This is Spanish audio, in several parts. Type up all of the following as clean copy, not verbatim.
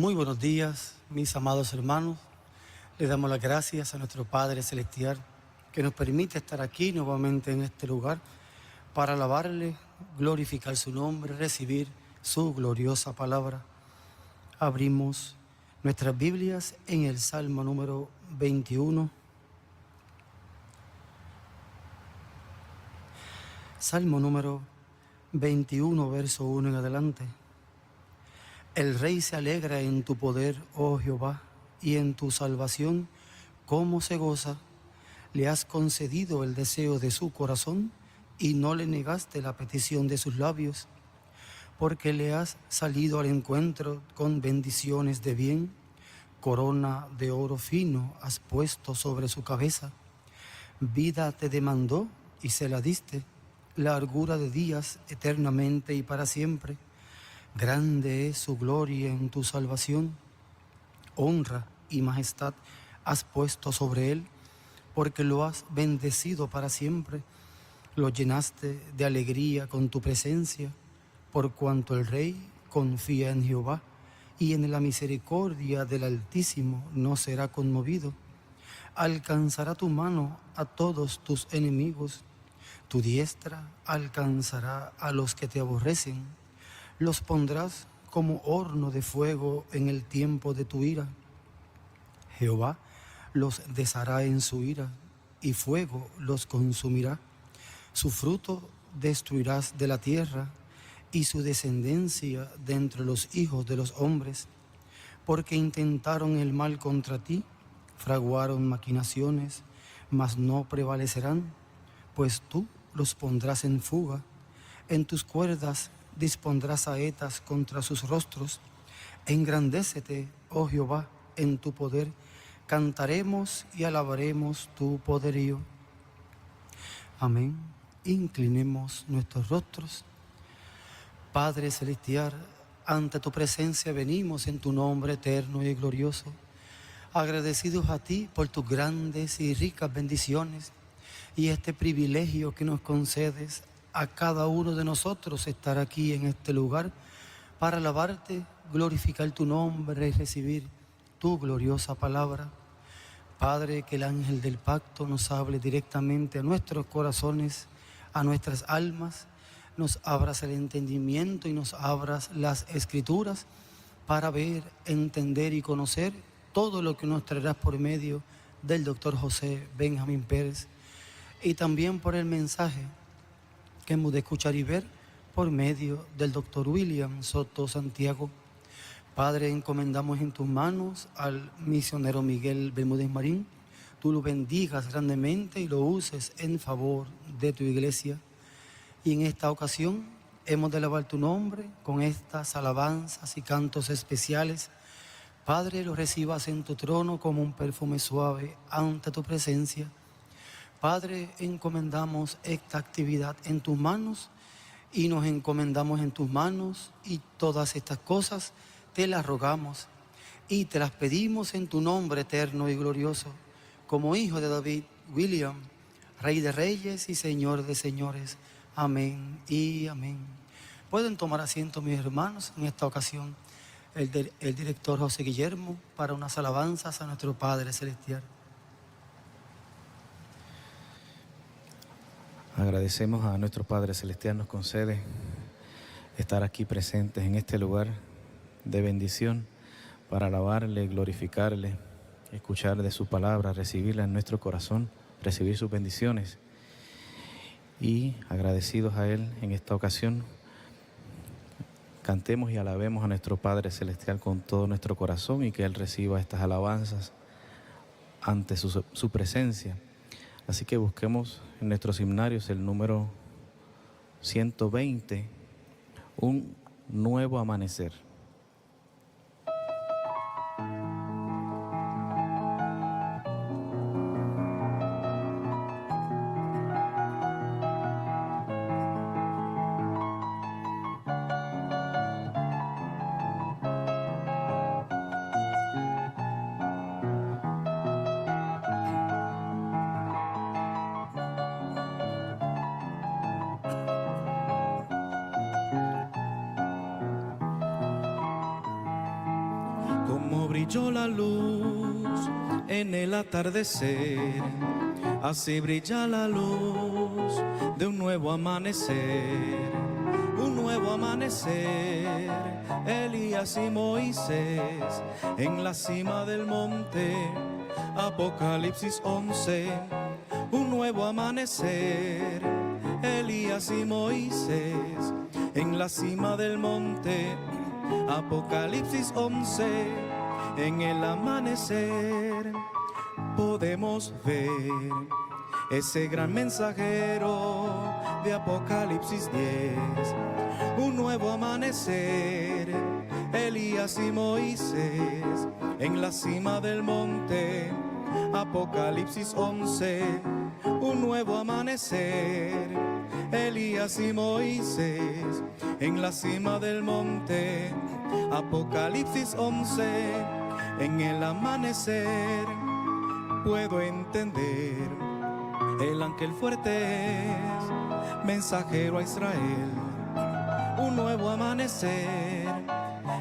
Muy buenos días, mis amados hermanos. Le damos las gracias a nuestro Padre Celestial que nos permite estar aquí nuevamente en este lugar para alabarle, glorificar su nombre, recibir su gloriosa palabra. Abrimos nuestras Biblias en el Salmo número 21. Salmo número 21, verso 1 en adelante. El Rey se alegra en tu poder, oh Jehová, y en tu salvación, cómo se goza. Le has concedido el deseo de su corazón y no le negaste la petición de sus labios, porque le has salido al encuentro con bendiciones de bien, corona de oro fino has puesto sobre su cabeza. Vida te demandó y se la diste, largura de días eternamente y para siempre. Grande es su gloria en tu salvación. Honra y majestad has puesto sobre él, porque lo has bendecido para siempre. Lo llenaste de alegría con tu presencia, por cuanto el Rey confía en Jehová, y en la misericordia del Altísimo no será conmovido. Alcanzará tu mano a todos tus enemigos, tu diestra alcanzará a los que te aborrecen. Los pondrás como horno de fuego en el tiempo de tu ira. Jehová los deshará en su ira, y fuego los consumirá. Su fruto destruirás de la tierra, y su descendencia de entre los hijos de los hombres. Porque intentaron el mal contra ti, fraguaron maquinaciones, mas no prevalecerán, pues tú los pondrás en fuga. En tus cuerdas dispondrás saetas contra sus rostros. Engrandécete, oh Jehová, en tu poder. Cantaremos y alabaremos tu poderío. Amén. Inclinemos nuestros rostros. Padre celestial, ante tu presencia venimos en tu nombre eterno y glorioso, agradecidos a ti por tus grandes y ricas bendiciones y este privilegio que nos concedes a cada uno de nosotros estar aquí en este lugar para alabarte, glorificar tu nombre y recibir tu gloriosa palabra. Padre, que el ángel del pacto nos hable directamente a nuestros corazones, a nuestras almas, nos abras el entendimiento y nos abras las escrituras para ver, entender y conocer todo lo que nos traerás por medio del doctor José Benjamín Pérez y también por el mensaje que hemos de escuchar y ver por medio del doctor William Soto Santiago. Padre, encomendamos en tus manos al misionero Miguel Bermúdez Marín. Tú lo bendigas grandemente y lo uses en favor de tu iglesia. Y en esta ocasión hemos de alabar tu nombre con estas alabanzas y cantos especiales. Padre, lo recibas en tu trono como un perfume suave ante tu presencia. Padre, encomendamos esta actividad en tus manos y nos encomendamos en tus manos y todas estas cosas te las rogamos y te las pedimos en tu nombre eterno y glorioso, como hijo de David, William, Rey de Reyes y Señor de Señores. Amén y amén. Pueden tomar asiento, mis hermanos, en esta ocasión el director José Guillermo para unas alabanzas a nuestro Padre Celestial. Agradecemos a nuestro Padre Celestial, nos concede estar aquí presentes en este lugar de bendición para alabarle, glorificarle, escuchar de su palabra, recibirla en nuestro corazón, recibir sus bendiciones. Y agradecidos a Él en esta ocasión, cantemos y alabemos a nuestro Padre Celestial con todo nuestro corazón y que Él reciba estas alabanzas ante su presencia. Así que busquemos en nuestros himnarios el número 120, un nuevo amanecer. Como brilló la luz en el atardecer, así brilla la luz de un nuevo amanecer. Un nuevo amanecer, Elías y Moisés en la cima del monte, Apocalipsis 11. Un nuevo amanecer, Elías y Moisés en la cima del monte, Apocalipsis 11. En el amanecer podemos ver ese gran mensajero de Apocalipsis 10. Un nuevo amanecer, Elías y Moisés en la cima del monte, Apocalipsis 11. Un nuevo amanecer, Elías y Moisés en la cima del monte, Apocalipsis 11. En el amanecer puedo entender, el ángel fuerte es mensajero a Israel. Un nuevo amanecer,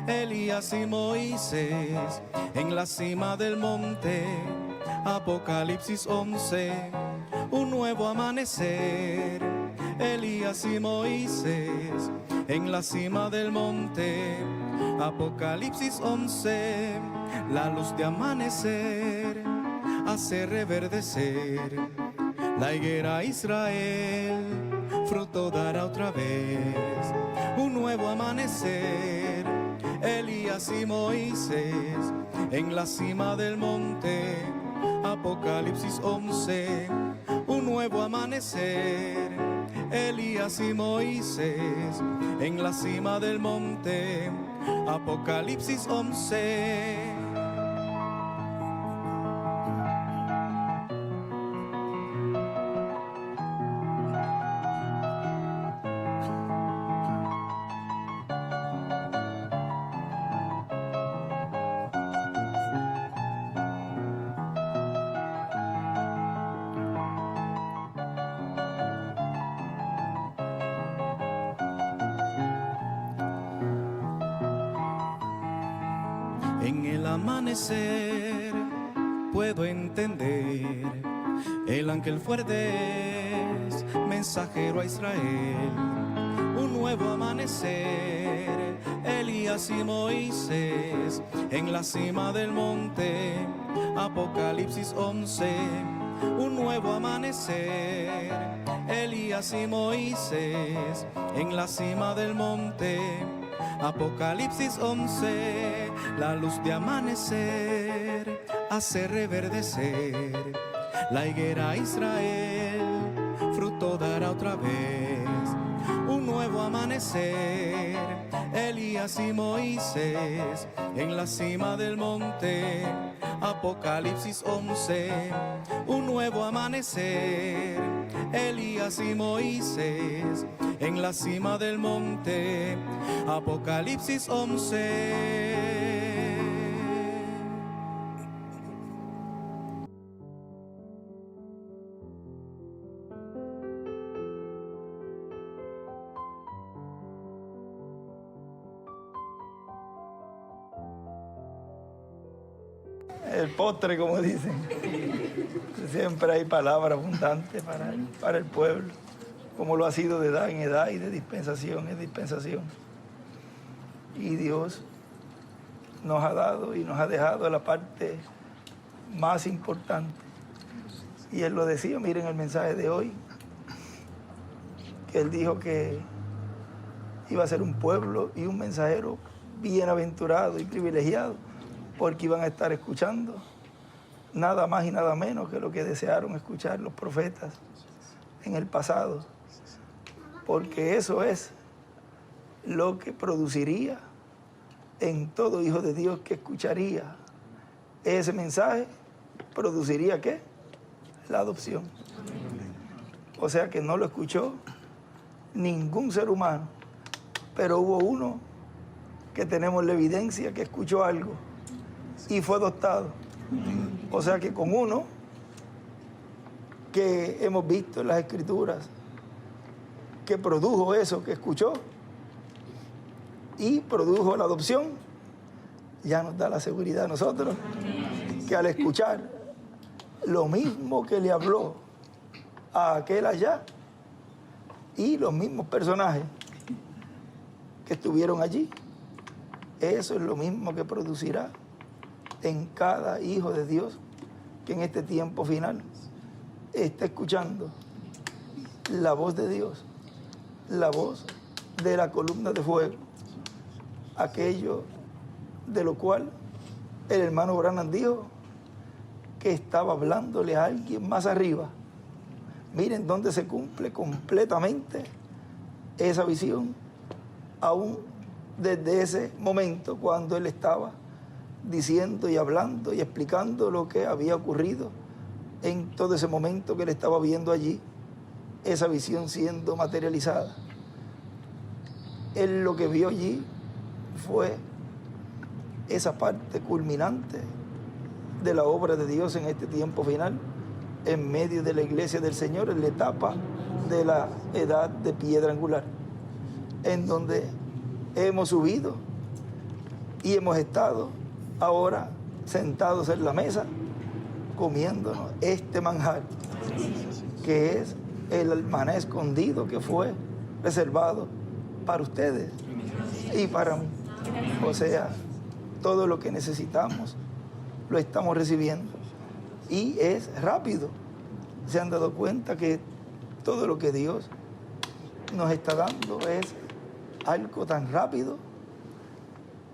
Elías y Moisés en la cima del monte, Apocalipsis 11. Un nuevo amanecer, Elías y Moisés en la cima del monte, Apocalipsis 11. La luz de amanecer hace reverdecer la higuera Israel, fruto dará otra vez. Un nuevo amanecer, Elías y Moisés en la cima del monte, Apocalipsis 11. Un nuevo amanecer, Elías y Moisés en la cima del monte, Apocalipsis 11. En el amanecer puedo entender, el ángel fuerte es mensajero a Israel. Un nuevo amanecer, Elías y Moisés en la cima del monte, Apocalipsis 11. Un nuevo amanecer, Elías y Moisés en la cima del monte, Apocalipsis 11. La luz de amanecer hace reverdecer la higuera Israel, fruto dará otra vez. Un nuevo amanecer, Elías y Moisés en la cima del monte, Apocalipsis 11. Un nuevo amanecer, Elías y Moisés en la cima del monte, Apocalipsis 11. El postre, como dicen. Siempre hay palabra abundante para el pueblo, como lo ha sido de edad en edad y de dispensación en dispensación. Y Dios nos ha dado y nos ha dejado la parte más importante. Y Él lo decía, miren el mensaje de hoy, que Él dijo que iba a ser un pueblo y un mensajero bienaventurado y privilegiado, porque iban a estar escuchando nada más y nada menos que lo que desearon escuchar los profetas en el pasado, porque eso es lo que produciría en todo hijo de Dios que escucharía ese mensaje. ¿Produciría qué? La adopción. O sea que no lo escuchó ningún ser humano, pero hubo uno que tenemos la evidencia que escuchó algo y fue adoptado. O sea que con uno que hemos visto en las Escrituras que produjo eso que escuchó y produjo la adopción, ya nos da la seguridad a nosotros que al escuchar lo mismo que le habló a aquel allá y los mismos personajes que estuvieron allí, eso es lo mismo que producirá en cada hijo de Dios que en este tiempo final está escuchando la voz de Dios, la voz de la columna de fuego, aquello de lo cual el hermano Branham dijo que estaba hablándole a alguien más arriba. Miren dónde se cumple completamente esa visión, aún desde ese momento cuando él estaba diciendo y hablando y explicando lo que había ocurrido en todo ese momento que él estaba viendo allí, esa visión siendo materializada. Él lo que vio allí fue esa parte culminante de la obra de Dios en este tiempo final, en medio de la iglesia del Señor, en la etapa de la edad de piedra angular, en donde hemos subido y hemos estado ahora sentados en la mesa comiéndonos este manjar, que es el maná escondido que fue reservado para ustedes y para mí. O sea, todo lo que necesitamos lo estamos recibiendo y es rápido. Se han dado cuenta que todo lo que Dios nos está dando es algo tan rápido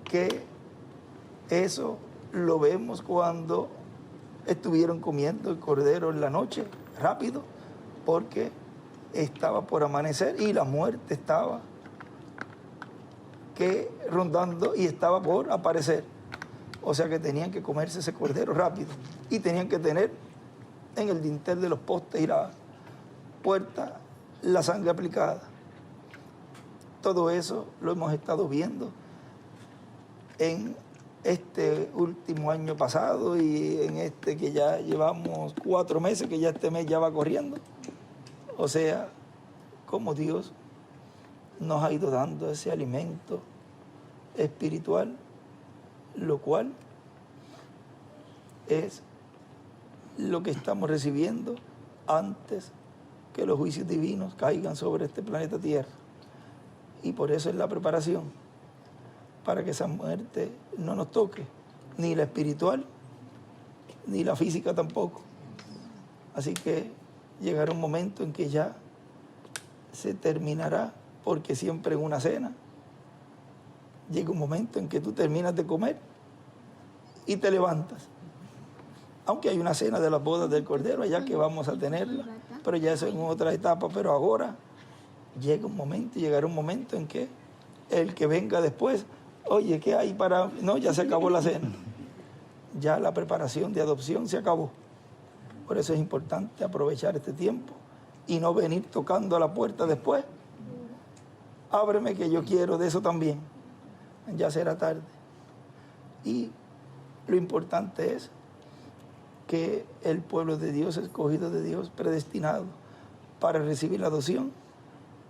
que eso lo vemos cuando estuvieron comiendo el cordero en la noche, rápido, porque estaba por amanecer y la muerte estaba rondando y estaba por aparecer. O sea que tenían que comerse ese cordero rápido y tenían que tener en el dintel de los postes y la puerta la sangre aplicada. Todo eso lo hemos estado viendo en este último año pasado y en este que ya llevamos 4 meses, que ya este mes ya va corriendo. O sea, como Dios nos ha ido dando ese alimento espiritual, lo cual es lo que estamos recibiendo antes que los juicios divinos caigan sobre este planeta Tierra. Y por eso es la preparación, para que esa muerte no nos toque, ni la espiritual, ni la física tampoco. Así que llegará un momento en que ya se terminará, porque siempre en una cena llega un momento en que tú terminas de comer y te levantas. Aunque hay una cena de las bodas del Cordero allá que vamos a tenerla, pero ya eso es en otra etapa. Pero ahora llegará un momento en que el que venga después, oye, ¿qué hay para...? No, ya se acabó la cena. Ya la preparación de adopción se acabó. Por eso es importante aprovechar este tiempo y no venir tocando a la puerta después. Ábreme que yo quiero de eso también. Ya será tarde. Y lo importante es que el pueblo de Dios, escogido de Dios, predestinado para recibir la adopción,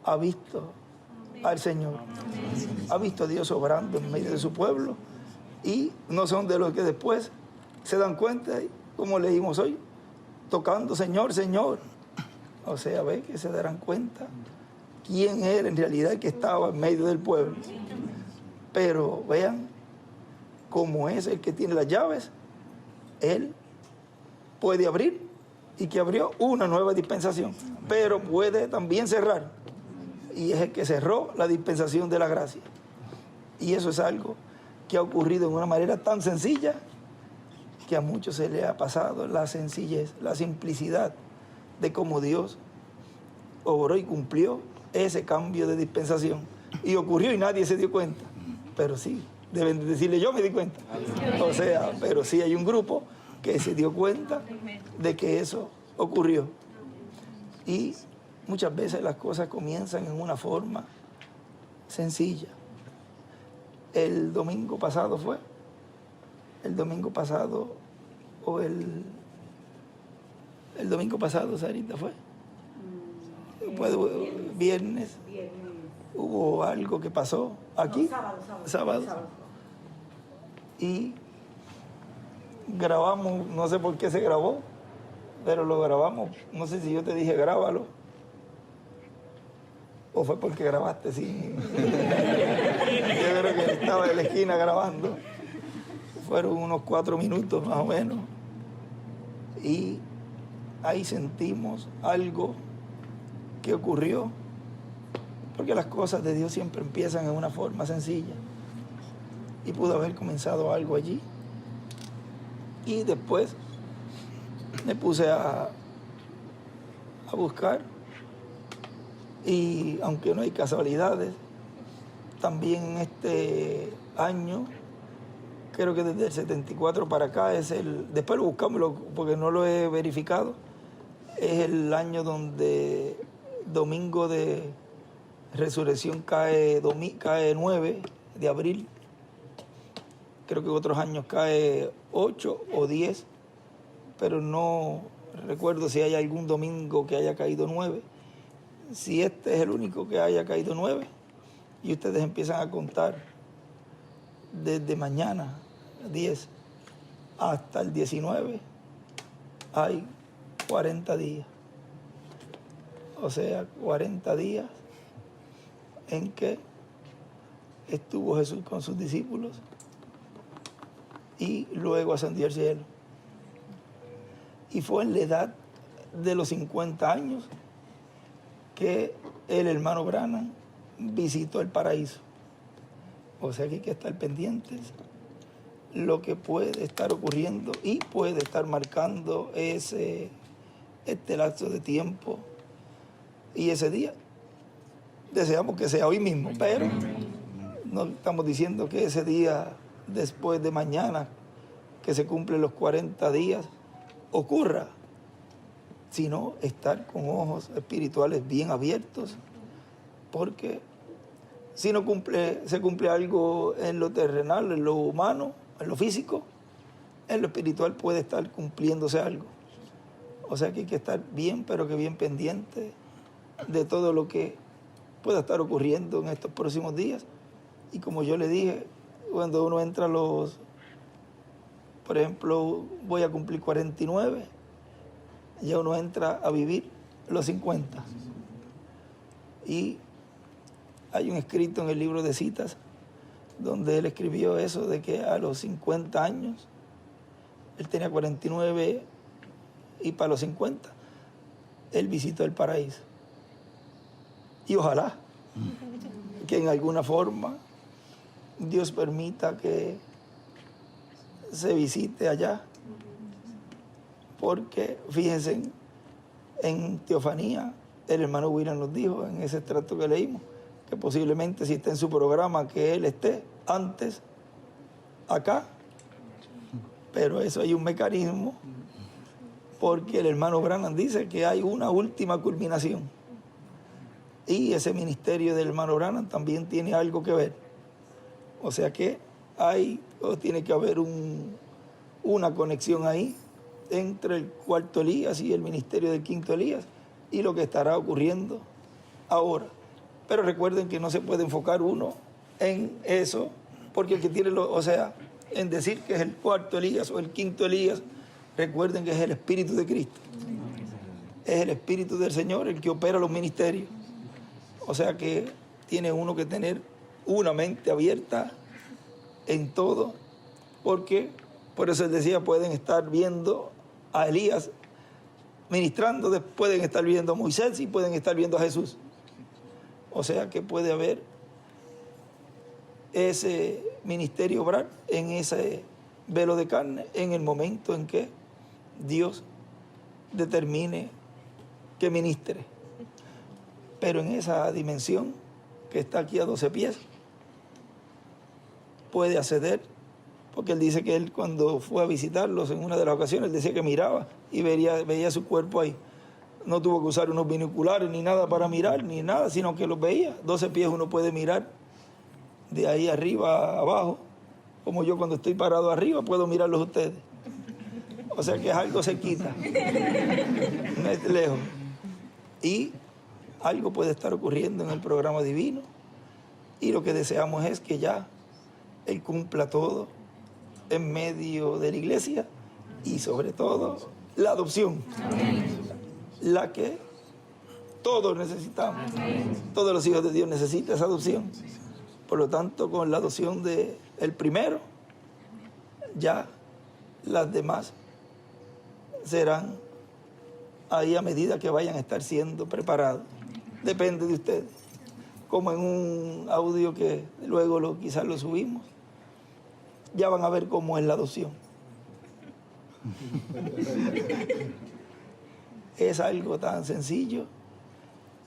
ha visto al Señor. Ha visto a Dios obrando en medio de su pueblo y no son de los que después se dan cuenta, como leímos hoy, tocando Señor, Señor. O sea, ve que se darán cuenta quién era en realidad el que estaba en medio del pueblo. Pero vean cómo es el que tiene las llaves. Él puede abrir y que abrió una nueva dispensación, pero puede también cerrar. Y es el que cerró la dispensación de la gracia. Y eso es algo que ha ocurrido de una manera tan sencilla que a muchos se le ha pasado la sencillez, la simplicidad de cómo Dios obró y cumplió ese cambio de dispensación. Y ocurrió y nadie se dio cuenta. Pero sí, deben decirle yo me di cuenta. O sea, pero sí hay un grupo que se dio cuenta de que eso ocurrió. Y muchas veces las cosas comienzan en una forma sencilla. El domingo pasado, Sarita, fue. Viernes. Hubo algo que pasó aquí. No, sábado. y grabamos, no sé por qué se grabó, pero lo grabamos. No sé si yo te dije grábalo o fue porque grabaste, sí. Yo creo que estaba en la esquina grabando. Fueron unos 4 minutos más o menos y ahí sentimos algo que ocurrió, porque las cosas de Dios siempre empiezan en una forma sencilla y pudo haber comenzado algo allí. Y después me puse a buscar, y aunque no hay casualidades, también en este año, creo que desde el 74 para acá, después lo buscamos porque no lo he verificado, es el año donde domingo de resurrección cae 9 de abril. Creo que otros años cae 8 o 10, pero no recuerdo si hay algún domingo que haya caído 9. Si este es el único que haya caído 9, y ustedes empiezan a contar desde mañana 10 hasta el 19, hay 40 días. O sea, 40 días en que estuvo Jesús con sus discípulos y luego ascendió al cielo. Y fue en la edad de los 50 años que el hermano Branham visitó el paraíso. O sea que hay que estar pendientes lo que puede estar ocurriendo y puede estar marcando este lapso de tiempo y ese día. Deseamos que sea hoy mismo, pero no estamos diciendo que ese día después de mañana, que se cumplen los 40 días, ocurra, sino estar con ojos espirituales bien abiertos, porque si no se cumple algo en lo terrenal, en lo humano, en lo físico, en lo espiritual puede estar cumpliéndose algo. O sea que hay que estar bien, pero que bien pendiente de todo lo que pueda estar ocurriendo en estos próximos días. Y como yo le dije, cuando uno entra por ejemplo, voy a cumplir 49, ya uno entra a vivir los 50. Y hay un escrito en el libro de citas donde él escribió eso de que a los 50 años, él tenía 49 y para los 50, él visitó el paraíso. Y ojalá que en alguna forma Dios permita que se visite allá, porque fíjense, en teofanía el hermano William nos dijo en ese extracto que leímos que posiblemente si está en su programa que él esté antes acá, pero eso hay un mecanismo, porque el hermano Branham dice que hay una última culminación y ese ministerio del hermano Branham también tiene algo que ver. O sea que tiene que haber una conexión ahí entre el cuarto Elías y el ministerio del quinto Elías y lo que estará ocurriendo ahora. Pero recuerden que no se puede enfocar uno en eso, porque el que tiene, en decir que es el cuarto Elías o el quinto Elías, recuerden que es el Espíritu de Cristo. Es el Espíritu del Señor el que opera los ministerios. O sea que tiene uno que tener una mente abierta en todo, porque por eso él decía, pueden estar viendo a Elías ministrando, pueden estar viendo a Moisés y pueden estar viendo a Jesús. O sea que puede haber ese ministerio obrar en ese velo de carne en el momento en que Dios determine que ministre. Pero en esa dimensión que está aquí a 12 pies, puede acceder, porque él dice que él cuando fue a visitarlos en una de las ocasiones, él decía que miraba y veía su cuerpo ahí. No tuvo que usar unos binoculares ni nada para mirar, ni nada, sino que los veía. 12 pies uno puede mirar de ahí arriba a abajo, como yo cuando estoy parado arriba puedo mirarlos a ustedes. O sea que es algo cerquita, no es lejos. Y algo puede estar ocurriendo en el programa divino y lo que deseamos es que ya Él cumpla todo en medio de la iglesia y sobre todo la adopción, la que todos necesitamos. Todos los hijos de Dios necesitan esa adopción. Por lo tanto, con la adopción del primero, ya las demás serán ahí a medida que vayan a estar siendo preparados. Depende de ustedes. Como en un audio que luego quizás lo subimos, ya van a ver cómo es la adopción. Es algo tan sencillo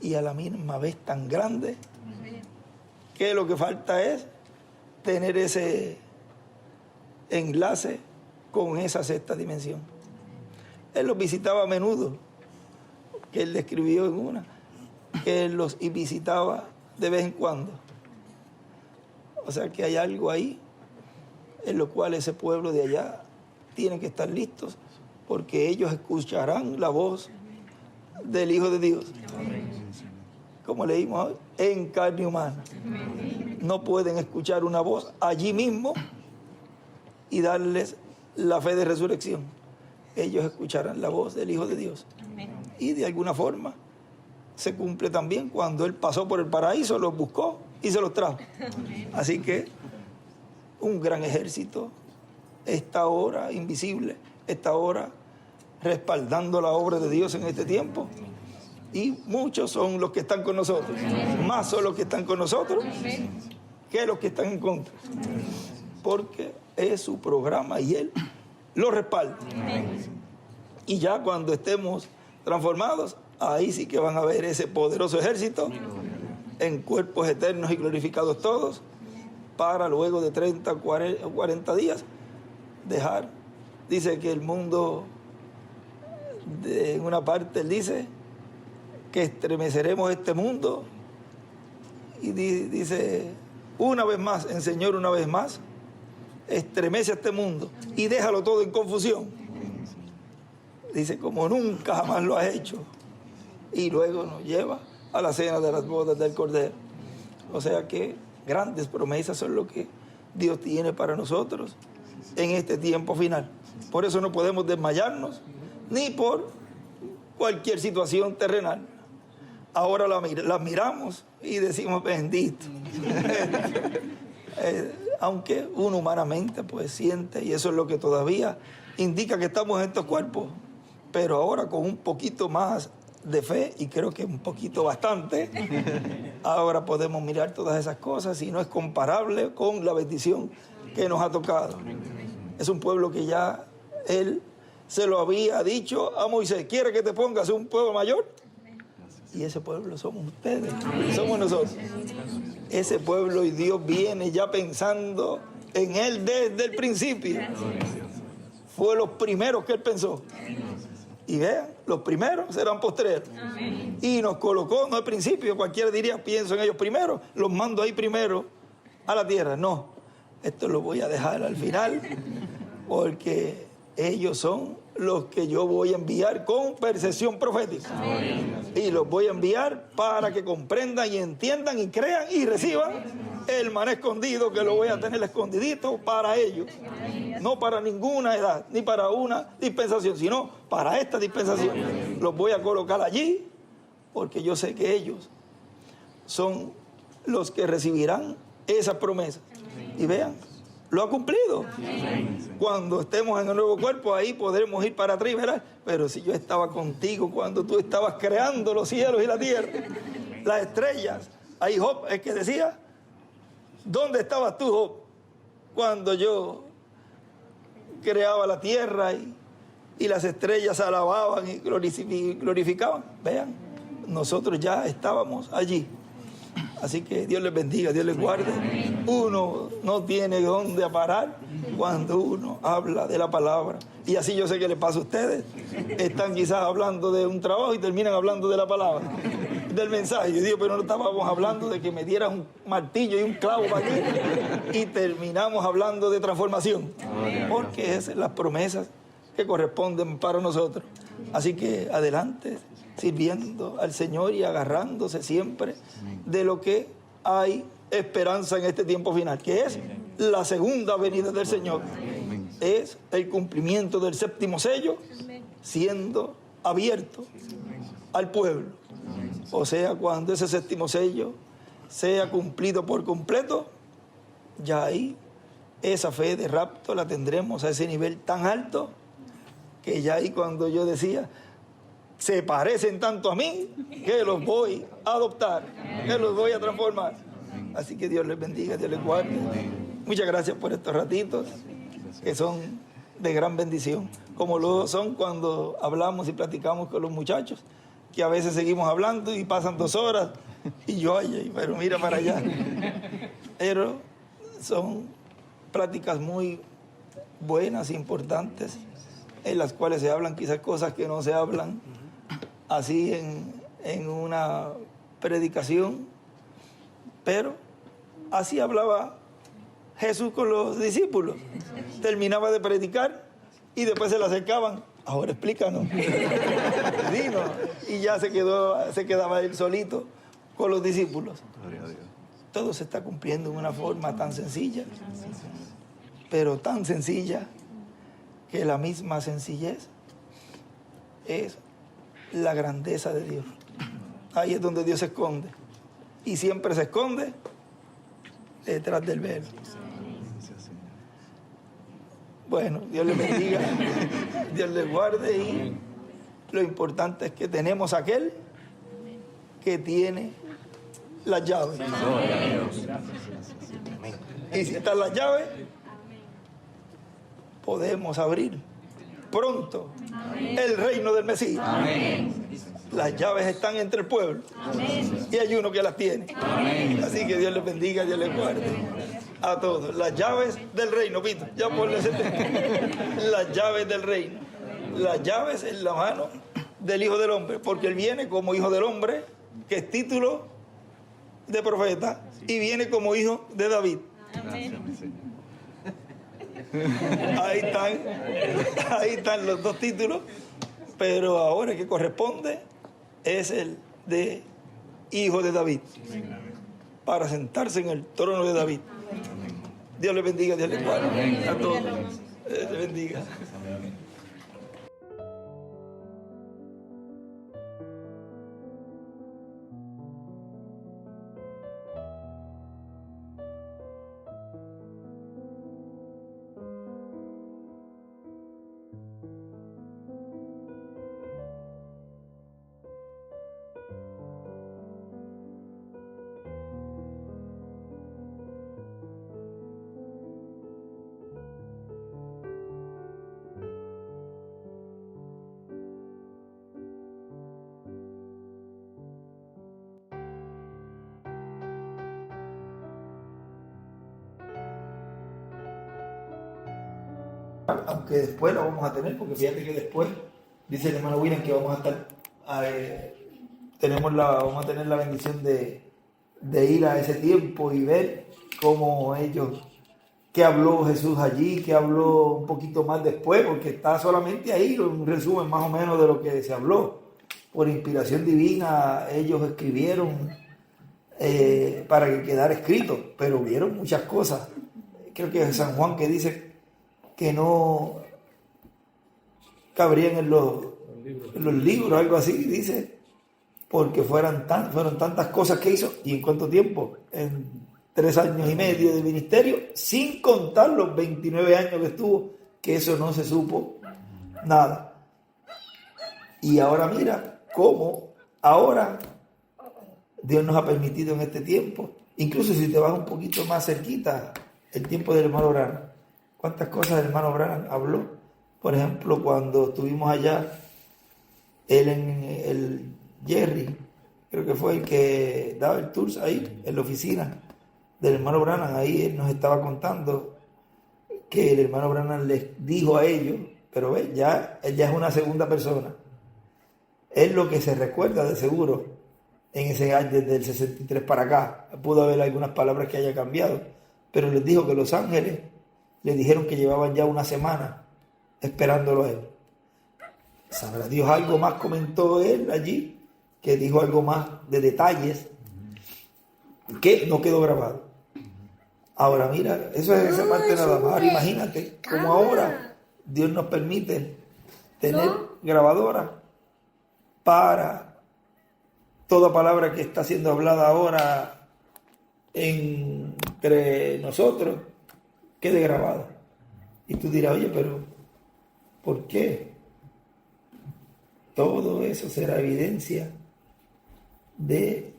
y a la misma vez tan grande que lo que falta es tener ese enlace con esa sexta dimensión. Él los visitaba a menudo, que él describió en una, que él los visitaba de vez en cuando. O sea que hay algo ahí en lo cual ese pueblo de allá tiene que estar listos, porque ellos escucharán la voz del Hijo de Dios. Como leímos hoy, en carne humana. No pueden escuchar una voz allí mismo y darles la fe de resurrección. Ellos escucharán la voz del Hijo de Dios. Y de alguna forma se cumple también cuando Él pasó por el paraíso, los buscó y se los trajo. Así que un gran ejército está ahora invisible, está ahora respaldando la obra de Dios en este tiempo. Y muchos son los que están con nosotros. Más son los que están con nosotros que los que están en contra. Porque es su programa y Él lo respalda. Y ya cuando estemos transformados, ahí sí que van a ver ese poderoso ejército en cuerpos eternos y glorificados todos, para luego de 30 o 40 días dejar. Dice que el mundo, en una parte él dice que estremeceremos este mundo, y dice una vez más, el Señor una vez más estremece a este mundo y déjalo todo en confusión. Dice, como nunca jamás lo has hecho. Y luego nos lleva a la cena de las bodas del Cordero. O sea que grandes promesas son lo que Dios tiene para nosotros en este tiempo final. Por eso no podemos desmayarnos, ni por cualquier situación terrenal. Ahora la miramos y decimos, bendito. Aunque uno humanamente pues siente, y eso es lo que todavía indica que estamos en estos cuerpos, pero ahora con un poquito más de fe, y creo que un poquito bastante, ahora podemos mirar todas esas cosas y no es comparable con la bendición que nos ha tocado. Es un pueblo que ya Él se lo había dicho a Moisés, ¿quiere que te pongas un pueblo mayor? Y ese pueblo somos ustedes, somos nosotros. Ese pueblo, y Dios viene ya pensando en Él desde el principio. Fue los primeros que Él pensó. Y vean, los primeros serán postreros. Y nos colocó, no al principio, cualquiera diría, pienso en ellos primero, los mando ahí primero a la tierra. No, esto lo voy a dejar al final, porque ellos son los que yo voy a enviar con percepción profética. Y los voy a enviar para que comprendan y entiendan y crean y reciban el maná escondido, que lo voy a tener escondidito para ellos. No para ninguna edad, ni para una dispensación, sino para esta dispensación. Los voy a colocar allí, porque yo sé que ellos son los que recibirán esas promesas. Y vean, lo ha cumplido. Cuando estemos en el nuevo cuerpo, ahí podremos ir para atrás, ¿verdad? Pero si yo estaba contigo cuando tú estabas creando los cielos y la tierra, las estrellas, ahí Job es que decía, ¿dónde estabas tú, Job, cuando yo creaba la tierra y las estrellas alababan y glorificaban? Vean, nosotros ya estábamos allí. Así que Dios les bendiga, Dios les guarde. Uno no tiene dónde parar cuando uno habla de la palabra. Y así yo sé que les pasa a ustedes. Están quizás hablando de un trabajo y terminan hablando de la palabra, del mensaje. Yo digo, pero no estábamos hablando de que me dieras un martillo y un clavo para aquí. Y terminamos hablando de transformación. Porque esas son las promesas que corresponden para nosotros. Así que adelante, sirviendo al Señor y agarrándose siempre de lo que hay esperanza en este tiempo final, que es la segunda venida del Señor. es el cumplimiento del séptimo sello siendo abierto al pueblo. O sea, cuando ese séptimo sello sea cumplido por completo, ya ahí esa fe de rapto la tendremos a ese nivel tan alto que ya ahí cuando yo decía, se parecen tanto a mí que los voy a adoptar, que los voy a transformar. Así que Dios les bendiga, Dios les guarde. Muchas gracias por estos ratitos que son de gran bendición, como lo son cuando hablamos y platicamos con los muchachos, que a veces seguimos hablando y pasan 2 horas y yo, pero mira para allá. Pero son pláticas muy buenas, importantes, en las cuales se hablan quizás cosas que no se hablan así en una predicación, pero así hablaba Jesús con los discípulos. Terminaba de predicar y después se le acercaban. Ahora explícanos. Dinos. Y ya se quedaba él solito con los discípulos. Todo se está cumpliendo en una forma tan sencilla, pero tan sencilla que la misma sencillez es la grandeza de Dios. Ahí es donde Dios se esconde. Y siempre se esconde detrás del velo. Bueno, Dios les bendiga, Dios les guarde, y lo importante es que tenemos aquel que tiene las llaves. Y si están las llaves, podemos abrir pronto el reino del Mesías. Las llaves están entre el pueblo y hay uno que las tiene. Así que Dios les bendiga, Dios les guarde a todos. Las llaves del reino, Pito, ya ponle ese texto. Las llaves del reino. Las llaves en la mano del Hijo del Hombre, porque Él viene como Hijo del Hombre, que es título de profeta, y viene como Hijo de David. Ahí están los 2 títulos, pero ahora el que corresponde es el de Hijo de David, para sentarse en el trono de David. Dios les bendiga, Dios les guarde a todos. Dios les bendiga. Aunque después lo vamos a tener, porque fíjate que después dice el hermano William que vamos a estar vamos a tener la bendición de ir a ese tiempo y ver cómo ellos, qué habló Jesús allí, qué habló un poquito más después, porque está solamente ahí un resumen más o menos de lo que se habló. Por inspiración divina ellos escribieron para que quedara escrito, pero vieron muchas cosas. Creo que es San Juan que dice que no cabrían en los libros, algo así, dice, porque fueron tantas cosas que hizo. ¿Y en cuánto tiempo? En 3 años y medio de ministerio, sin contar los 29 años que estuvo, que eso no se supo nada. Y ahora mira cómo ahora Dios nos ha permitido en este tiempo, incluso si te vas un poquito más cerquita, el tiempo del hermano Branham. ¿Cuántas cosas el hermano Branham habló? Por ejemplo, cuando estuvimos allá, él en el Jerry, creo que fue el que daba el tour ahí, en la oficina del hermano Branham, ahí él nos estaba contando que el hermano Branham les dijo a ellos, pero él ya es una segunda persona. Es lo que se recuerda de seguro en ese año, desde el 63 para acá. Pudo haber algunas palabras que haya cambiado, pero les dijo que los ángeles le dijeron que llevaban ya 1 semana esperándolo a él. Sabrá Dios, algo más comentó él allí, que dijo algo más de detalles que no quedó grabado. Ahora mira, eso es esa parte nada más. Ahora imagínate cómo ahora Dios nos permite tener grabadoras para toda palabra que está siendo hablada ahora entre nosotros quede grabada. Y tú dirás, oye, pero ¿por qué? Todo eso será evidencia de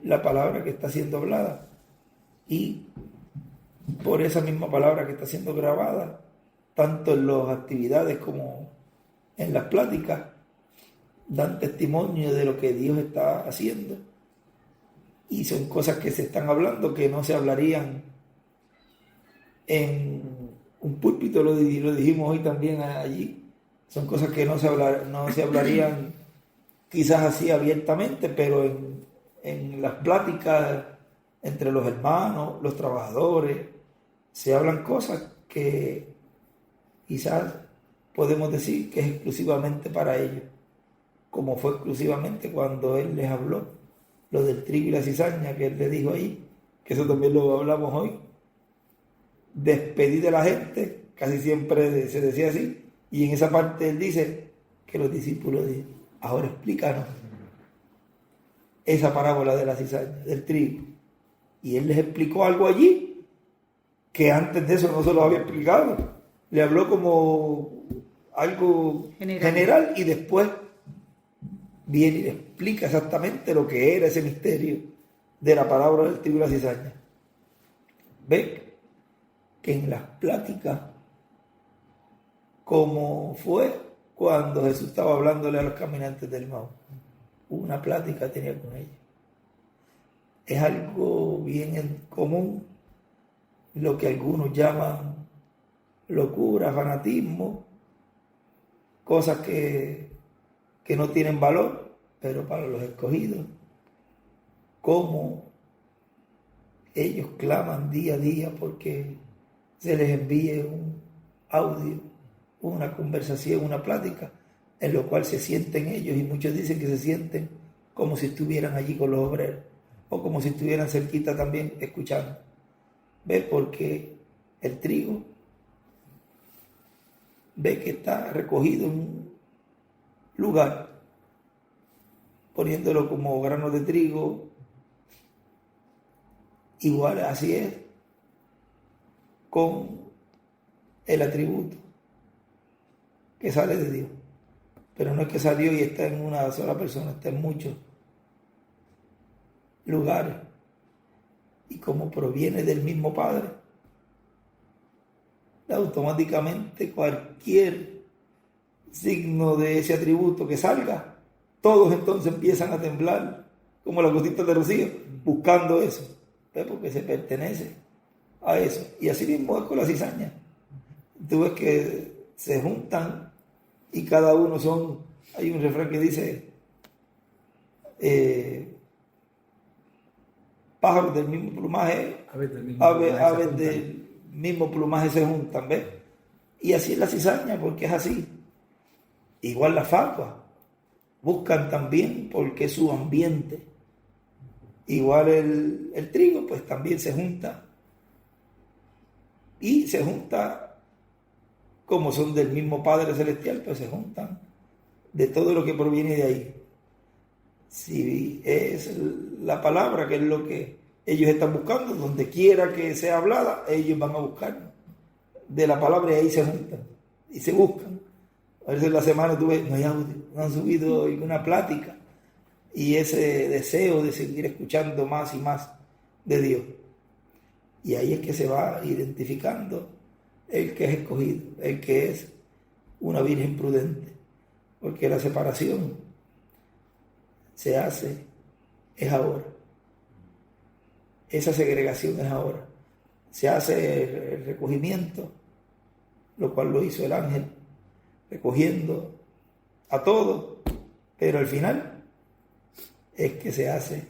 la palabra que está siendo hablada. Y por esa misma palabra que está siendo grabada, tanto en las actividades como en las pláticas, dan testimonio de lo que Dios está haciendo. Y son cosas que se están hablando que no se hablarían en un púlpito, lo dijimos hoy también allí. Son cosas que no se hablarían quizás así abiertamente, pero en las pláticas entre los hermanos, los trabajadores, se hablan cosas que quizás podemos decir que es exclusivamente para ellos, como fue exclusivamente cuando Él les habló, lo del trigo y la cizaña, que Él les dijo ahí, que eso también lo hablamos hoy. Despedir de la gente, casi siempre se decía así, y en esa parte Él dice que los discípulos dicen, ahora explícanos esa parábola de la cizaña, del trigo. Y Él les explicó algo allí que antes de eso no se lo había explicado. Le habló como algo general y después viene y le explica exactamente lo que era ese misterio de la parábola del trigo y la cizaña. ¿Ven? Que en las pláticas, como fue cuando Jesús estaba hablándole a los caminantes del Maús, una plática tenía con ellos. Es algo bien en común, lo que algunos llaman locura, fanatismo, cosas que no tienen valor, pero para los escogidos, como ellos claman día a día porque se les envíe un audio, una conversación, una plática, en lo cual se sienten ellos, y muchos dicen que se sienten como si estuvieran allí con los obreros, o como si estuvieran cerquita también escuchando. ¿Ves? Porque el trigo, ve que está recogido en un lugar, poniéndolo como granos de trigo. Igual así es con el atributo que sale de Dios. Pero no es que salió y está en una sola persona, está en muchos lugares. Y como proviene del mismo Padre, automáticamente cualquier signo de ese atributo que salga, todos entonces empiezan a temblar como las gotitas de rocío, buscando eso, ¿ves? Porque se pertenece a eso. Y así mismo es con la cizaña. Tú ves que se juntan y cada uno son, hay un refrán que dice, pájaros del mismo plumaje, aves del mismo plumaje se juntan, ¿ves? Y así es la cizaña, porque es así. Igual la facua, buscan también porque es su ambiente. Igual el trigo, pues también se junta. Y se junta, como son del mismo Padre Celestial, pues se juntan de todo lo que proviene de ahí. Si es la palabra, que es lo que ellos están buscando, donde quiera que sea hablada, ellos van a buscar de la palabra y ahí se juntan y se buscan. A veces en la semana tú ves, no han subido una plática, y ese deseo de seguir escuchando más y más de Dios. Y ahí es que se va identificando el que es escogido, el que es una virgen prudente, porque la separación se hace, es ahora. Esa segregación es ahora. Se hace el recogimiento, lo cual lo hizo el ángel, recogiendo a todos, pero al final es que se hace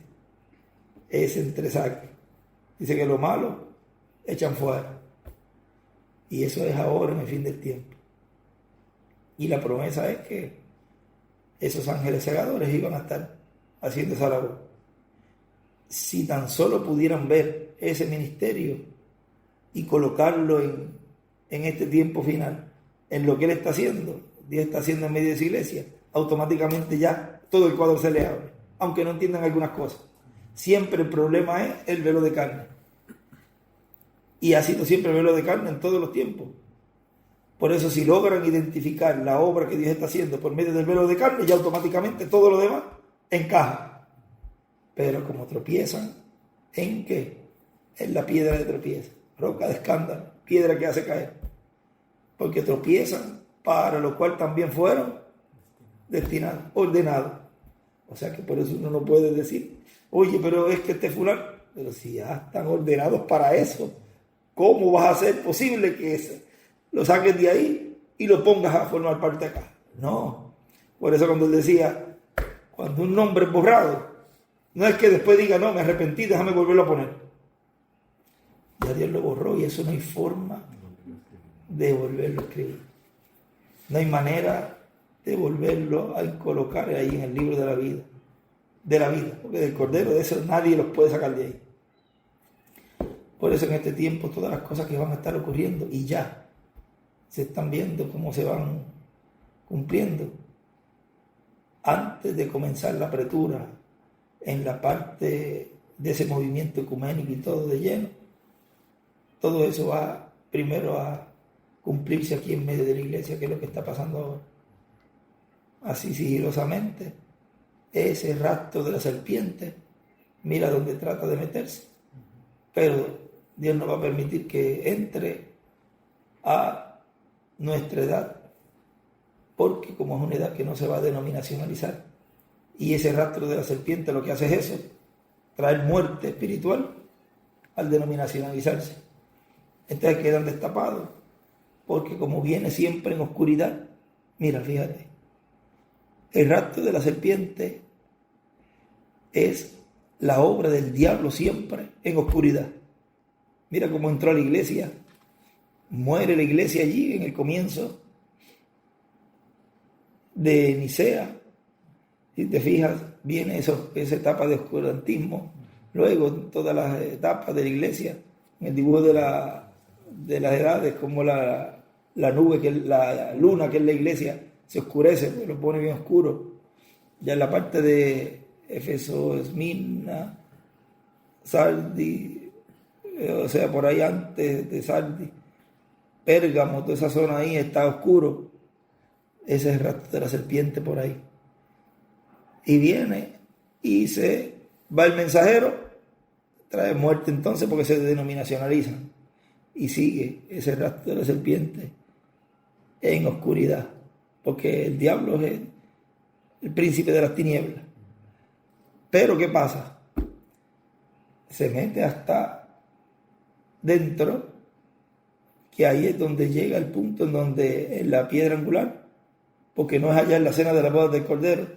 ese entresaque. Dice que lo malo echan fuera. Y eso es ahora, en el fin del tiempo. Y la promesa es que esos ángeles segadores iban a estar haciendo esa labor. si tan solo pudieran ver ese ministerio y colocarlo en este tiempo final, en lo que Él está haciendo, Dios está haciendo en medio de esa iglesia, automáticamente ya todo el cuadro se le abre, aunque no entiendan algunas cosas. Siempre el problema es el velo de carne. Y ha sido siempre el velo de carne en todos los tiempos. Por eso, si logran identificar la obra que Dios está haciendo por medio del velo de carne, ya automáticamente todo lo demás encaja. Pero como tropiezan, ¿en qué? En la piedra de tropiezo, roca de escándalo, piedra que hace caer. Porque tropiezan, para lo cual también fueron destinados, ordenados. O sea que por eso uno no puede decir, oye, pero es que este fulano, pero si ya están ordenados para eso, ¿cómo vas a hacer posible que lo saques de ahí y lo pongas a formar parte acá? No. Por eso cuando él decía, cuando un nombre es borrado, no es que después diga, no, me arrepentí, déjame volverlo a poner. Ya Dios lo borró y eso no hay forma de volverlo a escribir. No hay manera de volverlo a colocar ahí en el libro de la vida. Porque del Cordero, de eso nadie los puede sacar de ahí. Por eso en este tiempo todas las cosas que van a estar ocurriendo y ya se están viendo cómo se van cumpliendo. Antes de comenzar la apertura en la parte de ese movimiento ecuménico y todo de lleno, todo eso va primero a cumplirse aquí en medio de la iglesia, que es lo que está pasando ahora. Así sigilosamente, ese rastro de la serpiente, mira dónde trata de meterse, pero Dios no va a permitir que entre a nuestra edad, porque como es una edad que no se va a denominacionalizar, y ese rastro de la serpiente lo que hace es eso, traer muerte espiritual al denominacionalizarse. Entonces quedan destapados, porque como viene siempre en oscuridad, mira, fíjate, el rastro de la serpiente es la obra del diablo siempre en oscuridad. Mira cómo entró a la iglesia, muere la iglesia allí en el comienzo de Nicea. Si te fijas, viene esa etapa de oscurantismo, luego todas las etapas de la iglesia, en el dibujo de las edades, como la nube, que es la luna, que es la iglesia, se oscurece, lo pone bien oscuro. Ya en la parte de Éfeso, Esmirna, Sardi, o sea, por ahí antes de Sardi, Pérgamo, toda esa zona ahí está oscuro. Ese es el rastro de la serpiente por ahí. Y viene y se va el mensajero, trae muerte entonces porque se denominacionalizan. Y sigue ese rastro de la serpiente en oscuridad, porque el diablo es el príncipe de las tinieblas. Pero ¿qué pasa? Se mete hasta dentro, que ahí es donde llega el punto en donde en la piedra angular, porque no es allá en la cena de la boda del Cordero,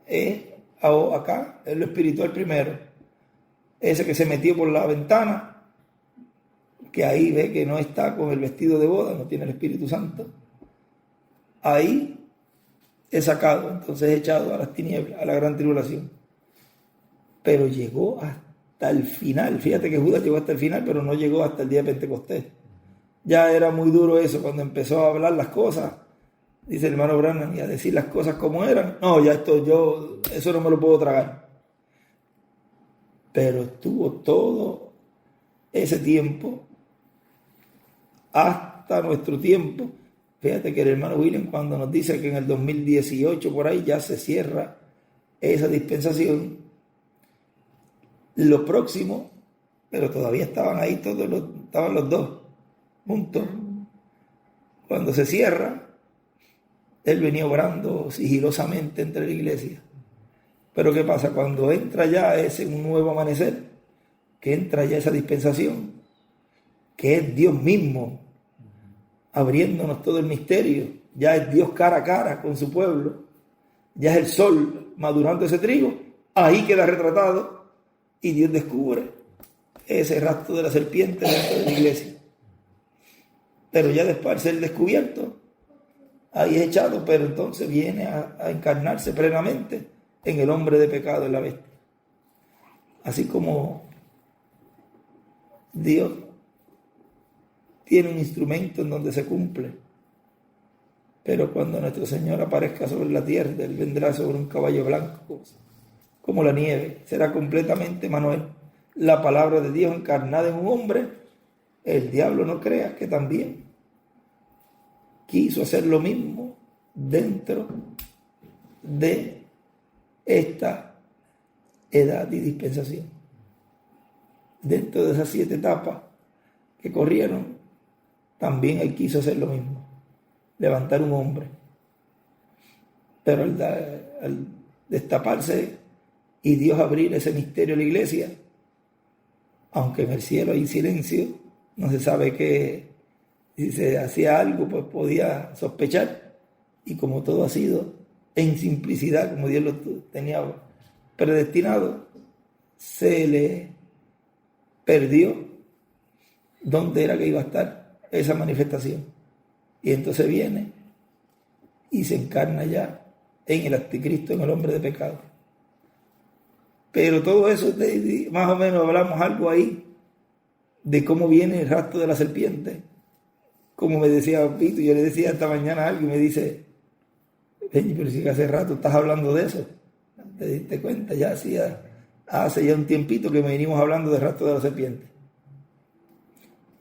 es acá, es lo espiritual primero. Ese que se metió por la ventana, que ahí ve que no está con el vestido de boda, no tiene el Espíritu Santo, ahí es sacado, entonces es echado a las tinieblas, a la gran tribulación. Pero llegó hasta el final. Fíjate que Judas llegó hasta el final, pero no llegó hasta el día de Pentecostés. Ya era muy duro eso cuando empezó a hablar las cosas, dice el hermano Branham, y a decir las cosas como eran. No, ya eso no me lo puedo tragar. Pero estuvo todo ese tiempo hasta nuestro tiempo. Fíjate que el hermano William, cuando nos dice que en el 2018 por ahí ya se cierra esa dispensación, lo próximo, pero todavía estaban ahí estaban los dos juntos. Cuando se cierra, él venía obrando sigilosamente entre la iglesia. Pero ¿qué pasa? Cuando entra ya ese un nuevo amanecer, que entra ya esa dispensación, que es Dios mismo abriéndonos todo el misterio, ya es Dios cara a cara con su pueblo, ya es el sol madurando ese trigo, ahí queda retratado y Dios descubre ese rastro de la serpiente dentro de la iglesia. Pero ya después de ser descubierto, ahí es echado, pero entonces viene a encarnarse plenamente en el hombre de pecado, en la bestia. Así como Dios tiene un instrumento en donde se cumple, pero cuando nuestro Señor aparezca sobre la tierra, Él vendrá sobre un caballo blanco, como la nieve. Será completamente Manuel, la palabra de Dios encarnada en un hombre. El diablo no crea que también quiso hacer lo mismo dentro de esta edad y dispensación. Dentro de esas 7 etapas que corrieron, también Él quiso hacer lo mismo, levantar un hombre. Pero al destaparse y Dios abrir ese misterio a la iglesia, aunque en el cielo hay silencio, no se sabe que si se hacía algo, pues podía sospechar. Y como todo ha sido en simplicidad, como Dios lo tenía predestinado, se le perdió dónde era que iba a estar esa manifestación. Y entonces viene y se encarna ya en el anticristo, en el hombre de pecado. Pero todo eso, más o menos hablamos algo ahí de cómo viene el rastro de la serpiente. Como me decía Pito, yo le decía esta mañana a alguien, me dice, pero si hace rato estás hablando de eso. ¿Te diste cuenta? Ya hace ya un tiempito que me venimos hablando del rastro de la serpiente.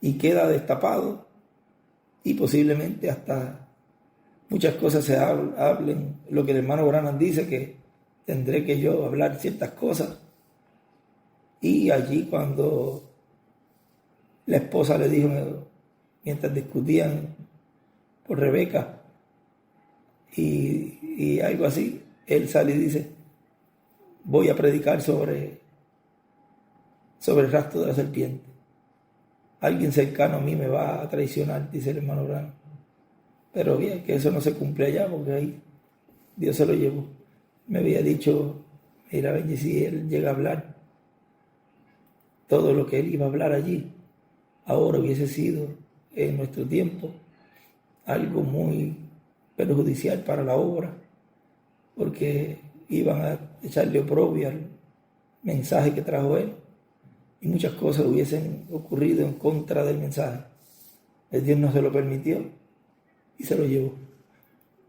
Y queda destapado y posiblemente hasta muchas cosas se hablen. Lo que el hermano Branham dice, que tendré que yo hablar ciertas cosas. Y allí cuando la esposa le dijo, mientras discutían por Rebeca y algo así, él sale y dice, voy a predicar sobre el rastro de la serpiente. Alguien cercano a mí me va a traicionar, dice el hermano Branham. Pero bien, que eso no se cumple allá, porque ahí Dios se lo llevó. Me había dicho, mira, Benji, si él llega a hablar todo lo que él iba a hablar allí, ahora hubiese sido en nuestro tiempo algo muy perjudicial para la obra, porque iban a echarle oprobio al mensaje que trajo él y muchas cosas hubiesen ocurrido en contra del mensaje. El Dios no se lo permitió y se lo llevó.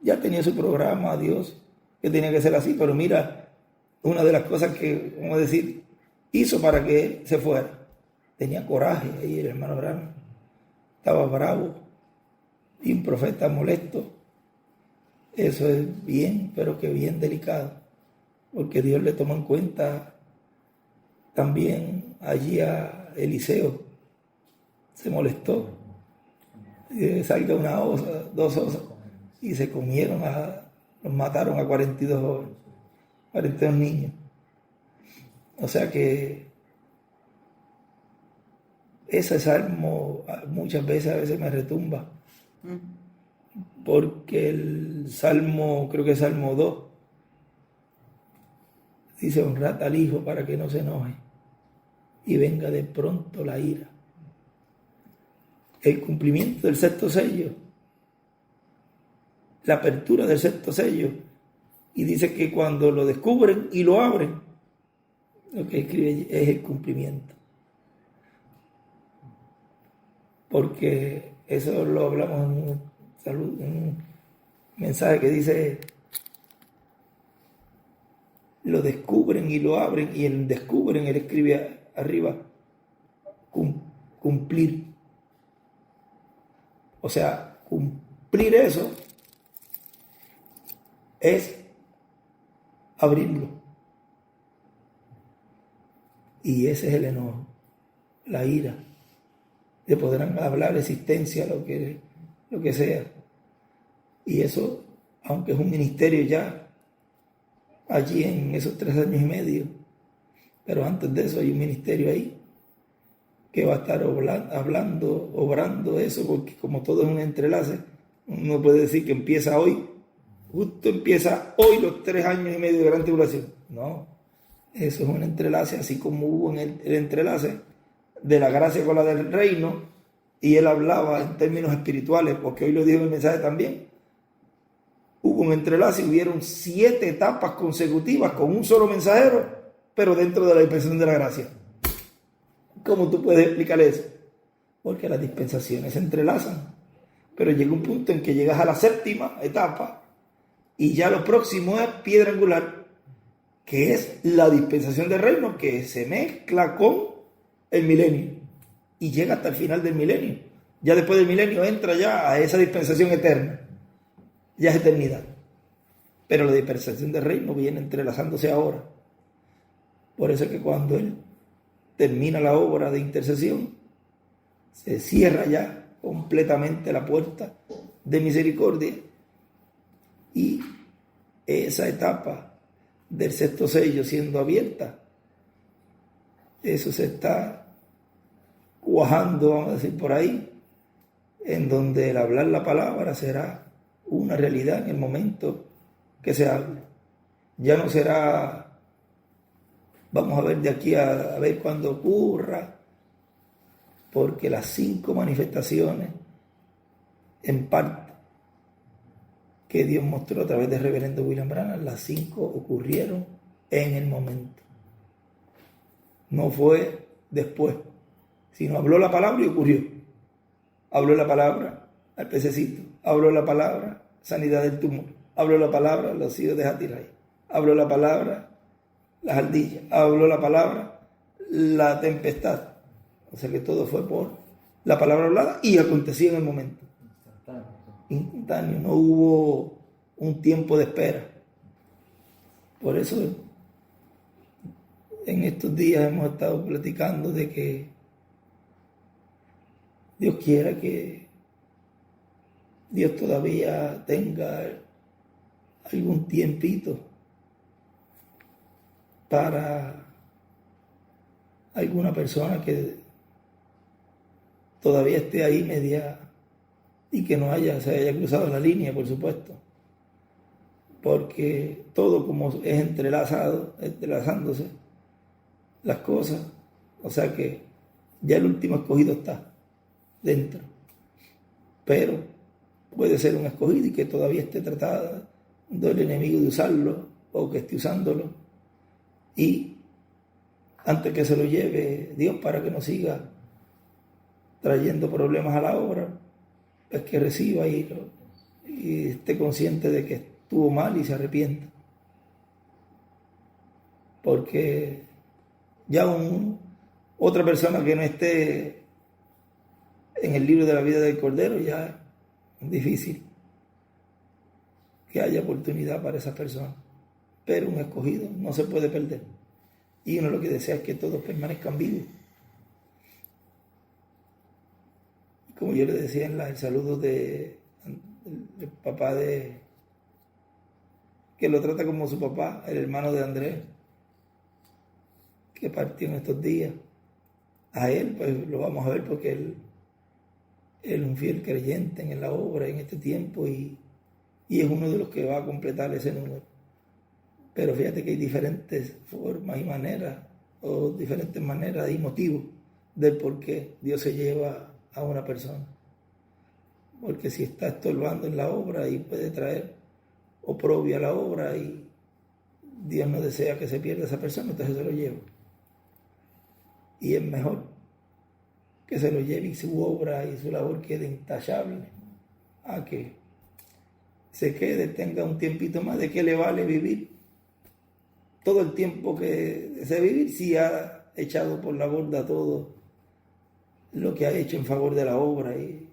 Ya tenía su programa, Dios, que tenía que ser así, pero mira, una de las cosas que, vamos a decir, hizo para que él se fuera. Tenía coraje ahí el hermano Branham. Estaba bravo y un profeta molesto. Eso es bien, pero que bien delicado, porque Dios le tomó en cuenta también allí a Eliseo. Se molestó. Salga una osa, 2 osas, y se comieron, los mataron a 42 jóvenes, 42 niños. O sea que ese salmo muchas veces me retumba, porque el salmo, creo que es Salmo 2, dice, honrad al Hijo para que no se enoje y venga de pronto la ira. El cumplimiento del 6º sello, la apertura del 6º sello, y dice que cuando lo descubren y lo abren, lo que escribe es el cumplimiento. Porque eso lo hablamos en un mensaje que dice, lo descubren y lo abren, y en descubren él escribe arriba, cumplir. O sea, cumplir eso es abrirlo. Y ese es el enojo, la ira, de poder hablar existencia, lo que sea. Y eso, aunque es un ministerio ya, allí en esos 3 años y medio, pero antes de eso hay un ministerio ahí que va a estar obrando eso, porque como todo es un entrelace, uno puede decir que empieza hoy, justo empieza hoy los 3 años y medio de gran tribulación. No, eso es un entrelace, así como hubo en el entrelace de la gracia con la del reino, y él hablaba en términos espirituales, porque hoy lo dijo en el mensaje también. Hubo un entrelace y hubieron 7 etapas consecutivas con un solo mensajero pero dentro de la dispensación de la gracia. ¿Cómo tú puedes explicar eso? Porque las dispensaciones se entrelazan, pero llega un punto en que llegas a la séptima etapa y ya lo próximo es piedra angular, que es la dispensación del reino, que se mezcla con el milenio y llega hasta el final del milenio. Ya después del milenio entra ya a esa dispensación eterna, ya es eternidad. Pero la dispensación del reino viene entrelazándose ahora. Por eso es que cuando él termina la obra de intercesión, se cierra ya completamente la puerta de misericordia y esa etapa del sexto sello siendo abierta, eso se está cuajando, vamos a decir por ahí, en donde el hablar la palabra será una realidad en el momento que se hable. Ya no será, vamos a ver de aquí a ver cuándo ocurra, porque las 5 manifestaciones, en parte, que Dios mostró a través del reverendo William Branham, las 5 ocurrieron en el momento. No fue después, sino habló la palabra y ocurrió. Habló la palabra al pececito, habló la palabra sanidad del tumor, habló la palabra los hijos de Jatirai, habló la palabra las ardillas, habló la palabra la tempestad. O sea que todo fue por la palabra hablada y aconteció en el momento. Instantáneo, no hubo un tiempo de espera. Por eso en estos días hemos estado platicando de que Dios quiera que Dios todavía tenga algún tiempito para alguna persona que todavía esté ahí media y que no se haya cruzado la línea, por supuesto, porque todo como es entrelazándose las cosas, o sea que ya el último escogido está dentro, pero puede ser un escogido y que todavía esté tratado del enemigo de usarlo o que esté usándolo, y antes que se lo lleve Dios para que no siga trayendo problemas a la obra, pues que reciba y esté consciente de que estuvo mal y se arrepienta. Porque ya otra persona que no esté en el libro de la vida del Cordero, ya es difícil que haya oportunidad para esa persona. Pero un escogido no se puede perder. Y uno lo que desea es que todos permanezcan vivos. Como yo le decía en el saludo del papá que lo trata como su papá, el hermano de Andrés, que partió en estos días. A él, pues lo vamos a ver porque él es un fiel creyente en la obra en este tiempo y es uno de los que va a completar ese número. Pero fíjate que hay diferentes formas y maneras, o diferentes maneras y motivos del por qué Dios se lleva a una persona. Porque si está estorbando en la obra y puede traer oprobio a la obra y Dios no desea que se pierda esa persona, entonces se lo lleva. Y es mejor que se lo lleve y su obra y su labor quede intachable a que se quede, tenga un tiempito más. ¿De qué le vale vivir todo el tiempo que desea vivir si ha echado por la borda todo lo que ha hecho en favor de la obra y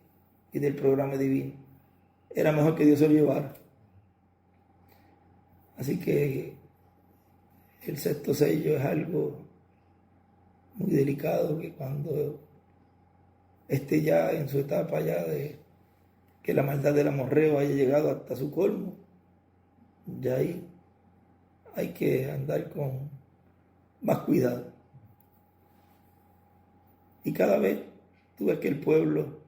del programa divino? Era mejor que Dios se lo llevara. Así que el sexto sello es algo muy delicado, que cuando esté ya en su etapa ya de que la maldad del amorreo haya llegado hasta su colmo, ya ahí hay que andar con más cuidado. Y cada vez tú ves que el pueblo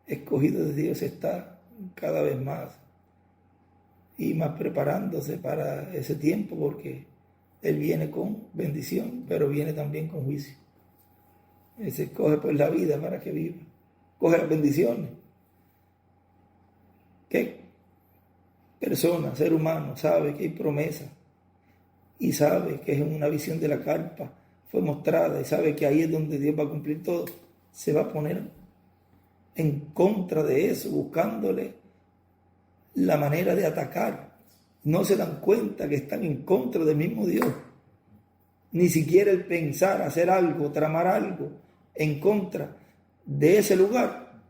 escogido de Dios está cada vez más y más preparándose para ese tiempo, porque Él viene con bendición, pero viene también con juicio. Él se escoge pues la vida para que viva, coge las bendiciones. ¿Qué persona, ser humano, sabe que hay promesas y sabe que es una visión de la carpa, fue mostrada y sabe que ahí es donde Dios va a cumplir todo, se va a poner en contra de eso, buscándole la manera de atacar. No se dan cuenta que están en contra del mismo Dios. Ni siquiera el pensar, hacer algo, tramar algo en contra de ese lugar,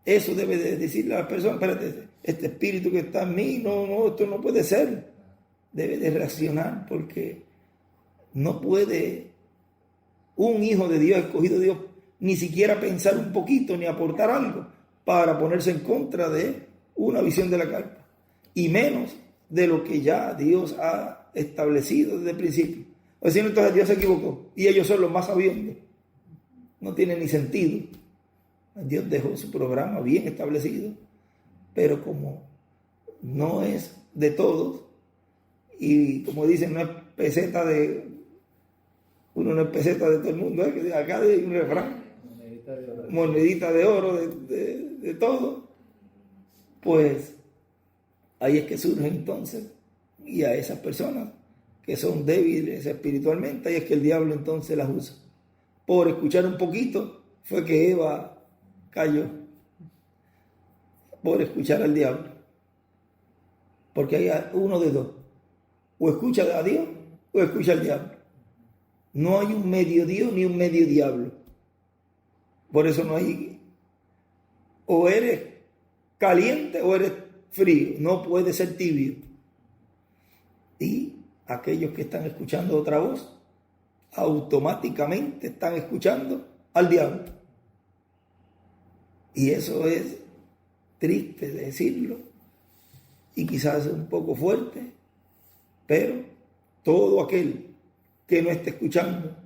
eso debe de decirle a la persona: espérate, este espíritu que está en mí, no, esto no puede ser. Debe de reaccionar, porque no puede un hijo de Dios, escogido de Dios, ni siquiera pensar un poquito, ni aportar algo para ponerse en contra de una visión de la carpa, y menos de lo que ya Dios ha establecido desde el principio. O sea, entonces Dios se equivocó y ellos son los más sabiendo. No tiene ni sentido. Dios dejó su programa bien establecido, pero como no es de todos, y como dicen, no es peseta de uno, no es peseta de todo el mundo, acá hay un refrán, monedita de oro de todo, pues ahí es que surge entonces, y a esas personas que son débiles espiritualmente, ahí es que el diablo entonces las usa. Por escuchar un poquito fue que Eva cayó, por escuchar al diablo, porque hay uno de dos: o escucha a Dios o escucha al diablo. No hay un medio Dios ni un medio diablo. Por eso no hay, o eres caliente o eres frío, no puede ser tibio. Y aquellos que están escuchando otra voz, automáticamente están escuchando al diablo. Y eso es triste decirlo, y quizás un poco fuerte, pero todo aquel que no esté escuchando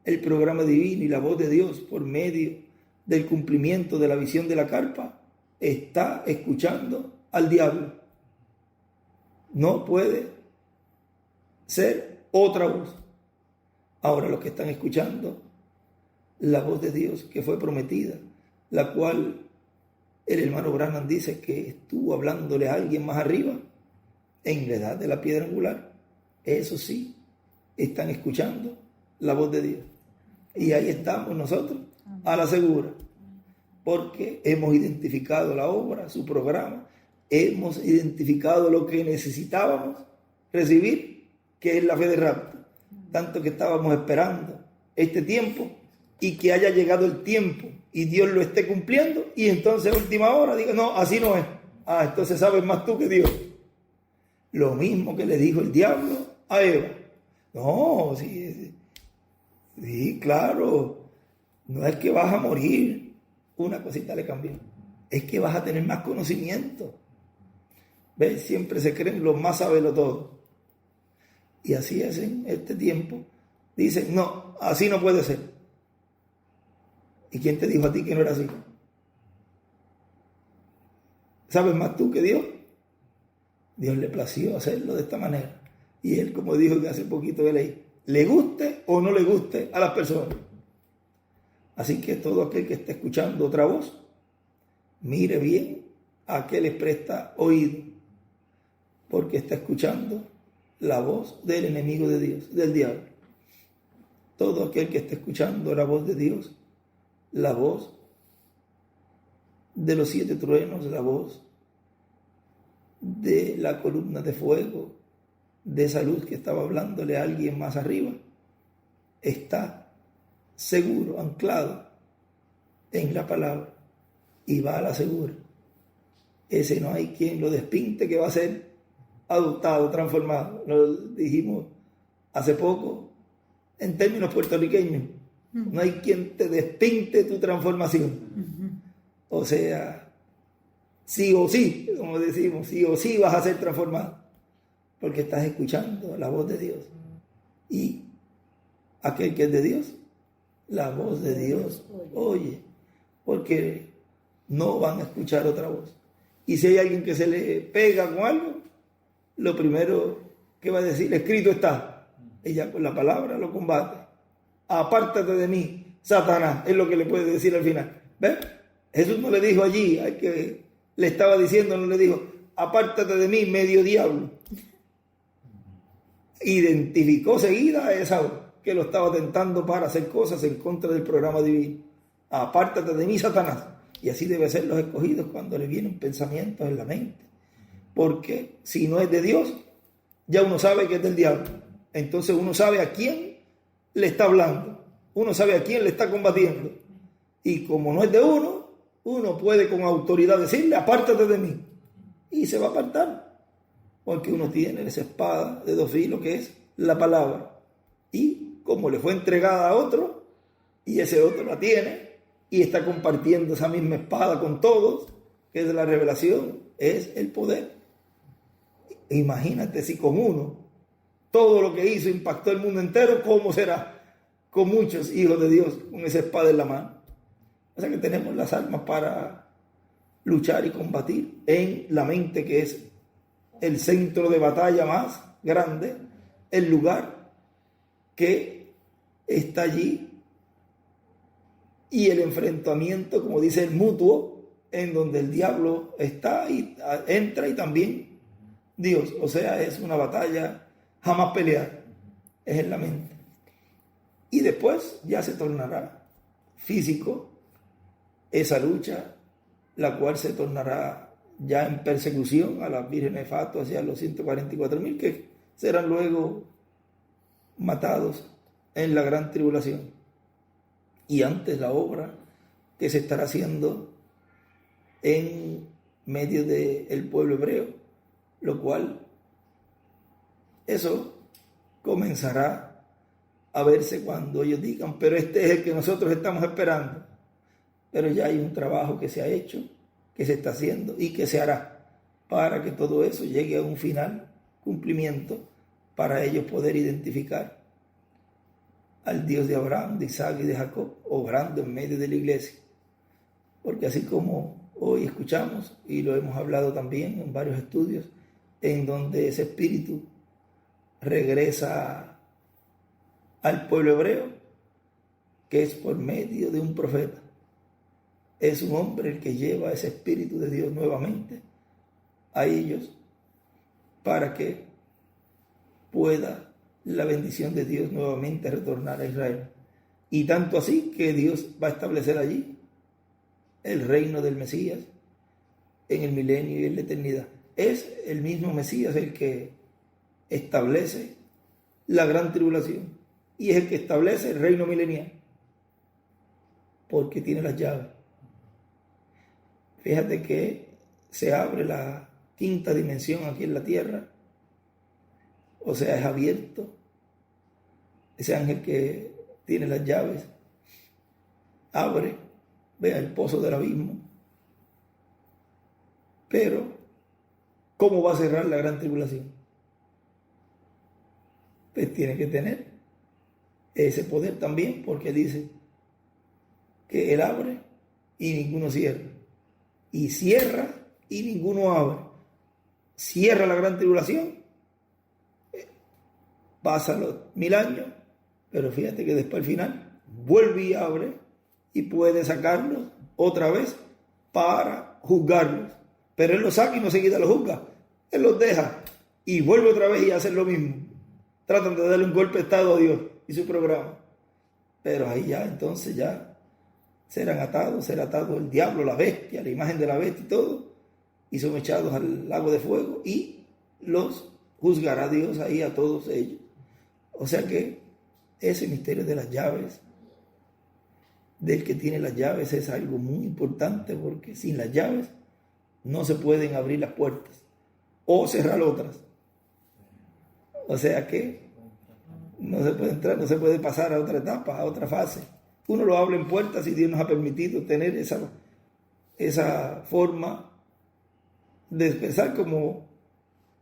el programa divino y la voz de Dios por medio del cumplimiento de la visión de la carpa, está escuchando al diablo. No puede ser otra voz. Ahora, los que están escuchando la voz de Dios que fue prometida, la cual el hermano Branham dice que estuvo hablándole a alguien más arriba en la edad de la piedra angular, eso sí, están escuchando la voz de Dios. Y ahí estamos nosotros, a la segura, porque hemos identificado la obra, su programa, hemos identificado lo que necesitábamos recibir, que es la fe de rapto. Tanto que estábamos esperando este tiempo, y que haya llegado el tiempo y Dios lo esté cumpliendo, y entonces a última hora diga: no, así no es. Entonces sabes más tú que Dios. Lo mismo que le dijo el diablo a Eva. No, sí, claro, no es que vas a morir, una cosita le cambió, es que vas a tener más conocimiento. ¿Ves? Siempre se creen los más sabelo todo. Y así es en este tiempo. Dicen: no, así no puede ser. ¿Y quién te dijo a ti que no era así? ¿Sabes más tú que Dios? Dios le plació hacerlo de esta manera. Y él, como dijo que hace poquito de ley, le guste o no le guste a las personas. Así que todo aquel que esté escuchando otra voz, mire bien a qué les presta oído, porque está escuchando la voz del enemigo de Dios, del diablo. Todo aquel que esté escuchando la voz de Dios, la voz de los 7 truenos, la voz de la columna de fuego, de esa luz que estaba hablándole a alguien más arriba, está seguro, anclado en la palabra, y va a la segura. Ese no hay quien lo despinte, que va a ser adoptado, transformado. Lo dijimos hace poco en términos puertorriqueños: no hay quien te despinte tu transformación. O sea, sí o sí, como decimos, sí o sí vas a ser transformado, porque estás escuchando la voz de Dios. Y aquel que es de Dios, la voz de Dios oye, porque no van a escuchar otra voz. Y si hay alguien que se le pega con algo, lo primero que va a decir: escrito está. Ella con la palabra lo combate. Apártate de mí, Satanás, es lo que le puede decir al final. ¿Ves? Jesús no le dijo allí, al que le estaba diciendo, no le dijo: apártate de mí, medio diablo. identificó seguida a Esaú, que lo estaba tentando para hacer cosas en contra del programa divino. Apártate de mí, Satanás. Y así deben ser los escogidos cuando le vienen pensamientos en la mente. Porque si no es de Dios, ya uno sabe que es del diablo. Entonces uno sabe a quién le está hablando. Uno sabe a quién le está combatiendo. Y como no es de uno, uno puede con autoridad decirle, apártate de mí. Y se va a apartar. Porque uno tiene esa espada de dos filos que es la palabra. Y como le fue entregada a otro, y ese otro la tiene, y está compartiendo esa misma espada con todos, que es de la revelación, es el poder. Imagínate si con uno todo lo que hizo impactó el mundo entero, ¿cómo será con muchos hijos de Dios con esa espada en la mano? O sea que tenemos las armas para luchar y combatir en la mente, que es el centro de batalla más grande, el lugar que está allí, y el enfrentamiento, como dice el mutuo, en donde el diablo está y entra, y también Dios. O sea, es una batalla jamás pelear, es en la mente. Y después ya se tornará físico esa lucha, la cual se tornará ya en persecución a las vírgenes de Fato hacia los 144,000 que serán luego matados en la gran tribulación. Y antes la obra que se estará haciendo en medio del pueblo hebreo, lo cual eso comenzará a verse cuando ellos digan, pero este es el que nosotros estamos esperando. Pero ya hay un trabajo que se ha hecho, que se está haciendo y que se hará para que todo eso llegue a un final, cumplimiento, para ellos poder identificar al Dios de Abraham, de Isaac y de Jacob, obrando en medio de la iglesia. Porque así como hoy escuchamos, y lo hemos hablado también en varios estudios, en donde ese espíritu regresa al pueblo hebreo, que es por medio de un profeta. Es un hombre el que lleva ese espíritu de Dios nuevamente a ellos, para que pueda la bendición de Dios nuevamente retornar a Israel. Y tanto así que Dios va a establecer allí el reino del Mesías en el milenio y en la eternidad. Es el mismo Mesías el que establece la gran tribulación y es el que establece el reino milenial, porque tiene las llaves. Fíjate que se abre la quinta dimensión aquí en la tierra. O sea, es abierto. Ese ángel que tiene las llaves abre, vea el pozo del abismo. Pero, ¿cómo va a cerrar la gran tribulación? Pues tiene que tener ese poder también, porque dice que él abre y ninguno cierra. Y cierra y ninguno abre. Cierra la gran tribulación. Pasan los 1000 años, pero fíjate que después al final vuelve y abre y puede sacarlos otra vez para juzgarlos. Pero él los saca y no seguida los juzga. Él los deja y vuelve otra vez y hace lo mismo. Tratan de darle un golpe de estado a Dios y su programa. Pero ahí ya, entonces ya será atado el diablo, la bestia, la imagen de la bestia y todo, y son echados al lago de fuego y los juzgará Dios ahí a todos ellos. O sea que ese misterio de las llaves, del que tiene las llaves, es algo muy importante, porque sin las llaves no se pueden abrir las puertas o cerrar otras. O sea que no se puede entrar, no se puede pasar a otra etapa, a otra fase. Uno lo abre en puertas y Dios nos ha permitido tener esa forma de expresar, como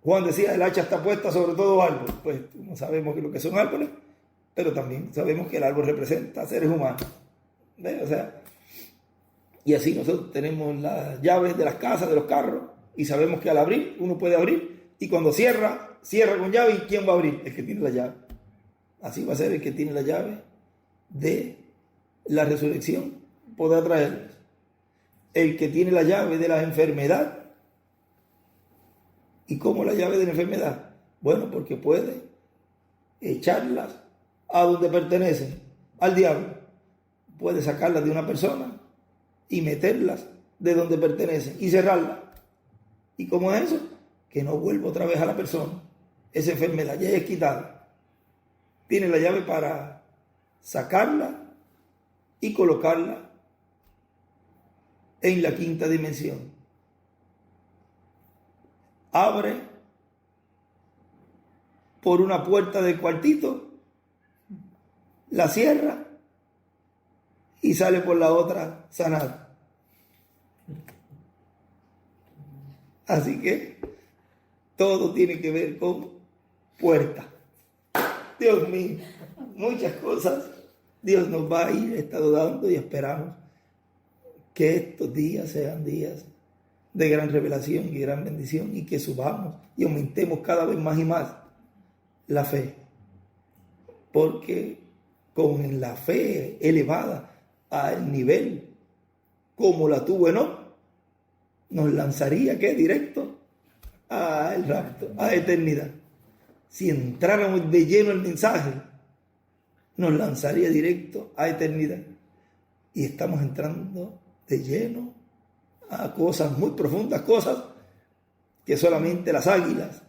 Juan decía, el hacha está puesta sobre todo árbol. Pues no sabemos lo que son árboles, pero también sabemos que el árbol representa seres humanos. ¿Ves? O sea, y así nosotros tenemos las llaves de las casas, de los carros, y sabemos que al abrir, uno puede abrir, y cuando cierra con llave, ¿y quién va a abrir? El que tiene la llave. Así va a ser el que tiene la llave de la resurrección, podrá traerlos. El que tiene la llave de la enfermedad. ¿Y cómo la llave de la enfermedad? Bueno, porque puede echarlas a donde pertenecen, al diablo. Puede sacarlas de una persona y meterlas de donde pertenecen y cerrarlas. ¿Y cómo es eso? Que no vuelva otra vez a la persona. Esa enfermedad ya es quitada. Tiene la llave para sacarla y colocarla en la quinta dimensión. Abre por una puerta del cuartito, la cierra y sale por la otra sanada. Así que todo tiene que ver con puerta. Dios mío, muchas cosas Dios nos va a ir estado dando y esperamos que estos días sean días de gran revelación y gran bendición y que subamos y aumentemos cada vez más y más la fe. Porque con la fe elevada al nivel como la tuvo Enoc, nos lanzaría ¿qué? Directo al rapto, a eternidad. Si entráramos de lleno el mensaje, nos lanzaría directo a eternidad. Y estamos entrando de lleno a cosas muy profundas, cosas que solamente las águilas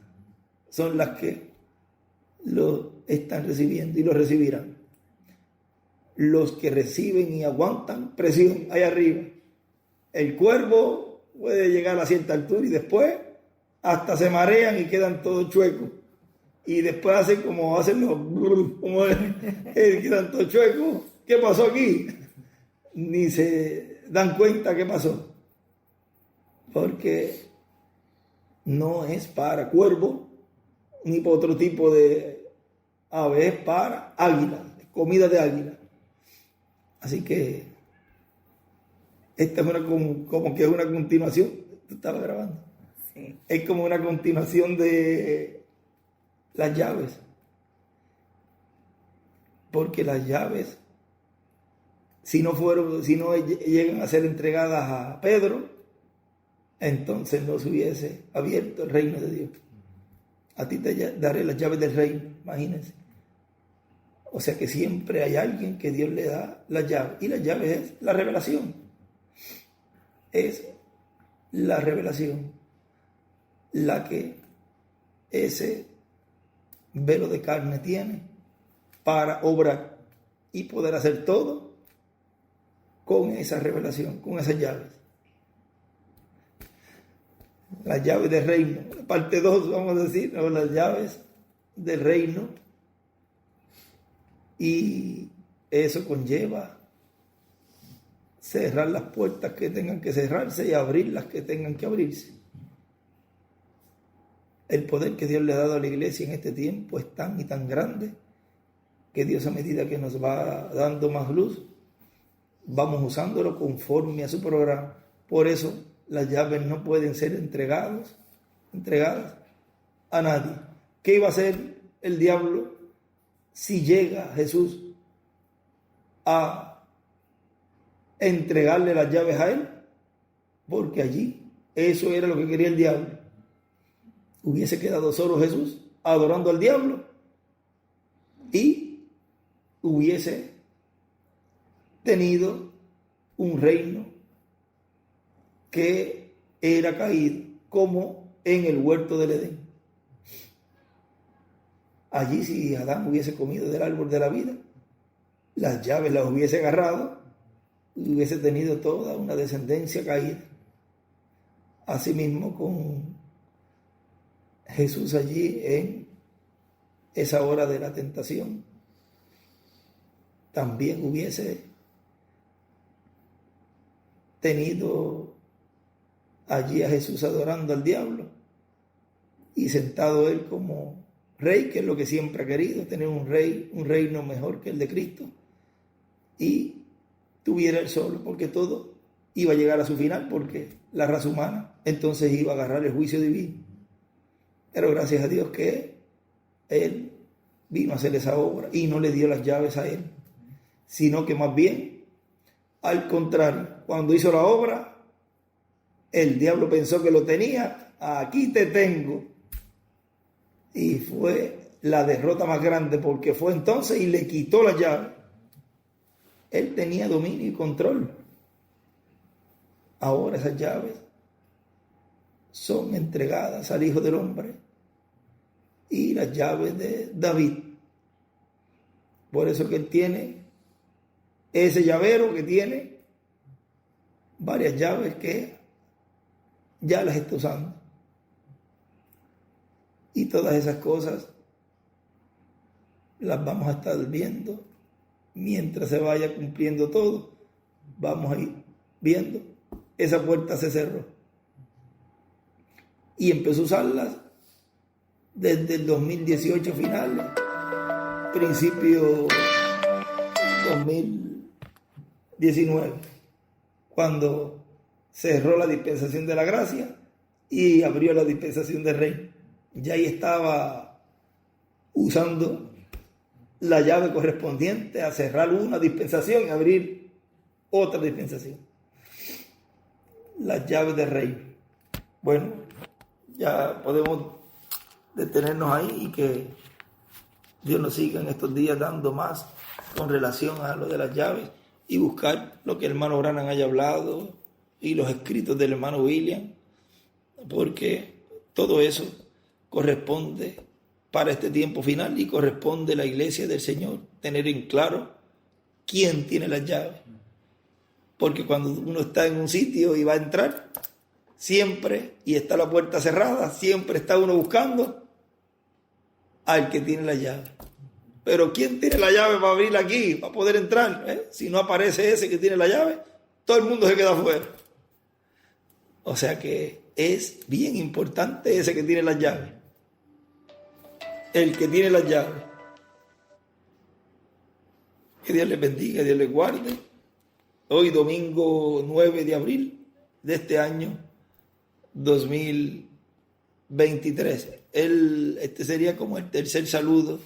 son las que lo están recibiendo y lo recibirán. Los que reciben y aguantan presión allá arriba. El cuervo puede llegar a cierta altura y después hasta se marean y quedan todos chuecos. Y después hacen como hacen los... como quedan todos chuecos. ¿Qué pasó aquí? Ni se dan cuenta qué pasó. Porque no es para cuervo ni para otro tipo de ave, es para águila, comida de águila. Así que esta es como que es una continuación. ¿Tú estabas grabando? Sí. Es como una continuación de las llaves. Porque las llaves, si no llegan a ser entregadas a Pedro, entonces no se hubiese abierto el reino de Dios. A ti te daré las llaves del reino, imagínense. O sea que siempre hay alguien que Dios le da las llaves. Y las llaves es la revelación. Es la revelación la que ese velo de carne tiene para obrar y poder hacer todo con esa revelación, con esas llaves. Las llaves del reino, parte 2 vamos a decir, ¿no? Las llaves del reino. Y eso conlleva cerrar las puertas que tengan que cerrarse y abrir las que tengan que abrirse. El poder que Dios le ha dado a la iglesia en este tiempo es tan y tan grande que Dios, a medida que nos va dando más luz, vamos usándolo conforme a su programa. Por eso las llaves no pueden ser entregadas a nadie. ¿Qué iba a hacer el diablo si llega Jesús a entregarle las llaves a él? Porque allí eso era lo que quería el diablo. Hubiese quedado solo Jesús adorando al diablo y hubiese tenido un reino que era caído, como en el huerto del Edén. Allí, si Adán hubiese comido del árbol de la vida, las llaves las hubiese agarrado y hubiese tenido toda una descendencia caída. Asimismo con Jesús allí en esa hora de la tentación, también hubiese tenido allí a Jesús adorando al diablo y sentado él como rey, que es lo que siempre ha querido, tener un reino mejor que el de Cristo, y tuviera él solo, porque todo iba a llegar a su final, porque la raza humana entonces iba a agarrar el juicio divino. Pero gracias a Dios que él vino a hacer esa obra y no le dio las llaves a él, sino que más bien, al contrario, cuando hizo la obra, el diablo pensó que lo tenía. Aquí te tengo. Y fue la derrota más grande, porque fue entonces y le quitó la llave. Él tenía dominio y control. Ahora esas llaves son entregadas al Hijo del Hombre y las llaves de David. Por eso que él tiene ese llavero que tiene varias llaves que ya las está usando. Y todas esas cosas las vamos a estar viendo mientras se vaya cumpliendo todo. Vamos a ir viendo. Esa puerta se cerró. Y empezó a usarlas desde el 2018 finales, principio 2019, cuando cerró la dispensación de la gracia y abrió la dispensación del rey. Ya ahí estaba usando la llave correspondiente a cerrar una dispensación y abrir otra dispensación. Las llaves del rey. Bueno, ya podemos detenernos ahí y que Dios nos siga en estos días dando más con relación a lo de las llaves y buscar lo que el hermano Branham haya hablado y los escritos del hermano William, porque todo eso corresponde para este tiempo final y corresponde a la iglesia del Señor tener en claro quién tiene las llaves. Porque cuando uno está en un sitio y va a entrar, siempre, y está la puerta cerrada, siempre está uno buscando al que tiene la llave. Pero ¿quién tiene la llave para abrirla aquí, para poder entrar? Si no aparece ese que tiene la llave, todo el mundo se queda afuera. O sea que es bien importante ese que tiene las llaves. El que tiene las llaves. Que Dios les bendiga, Dios les guarde. Hoy domingo 9 de abril de este año 2023. Este sería como el tercer saludo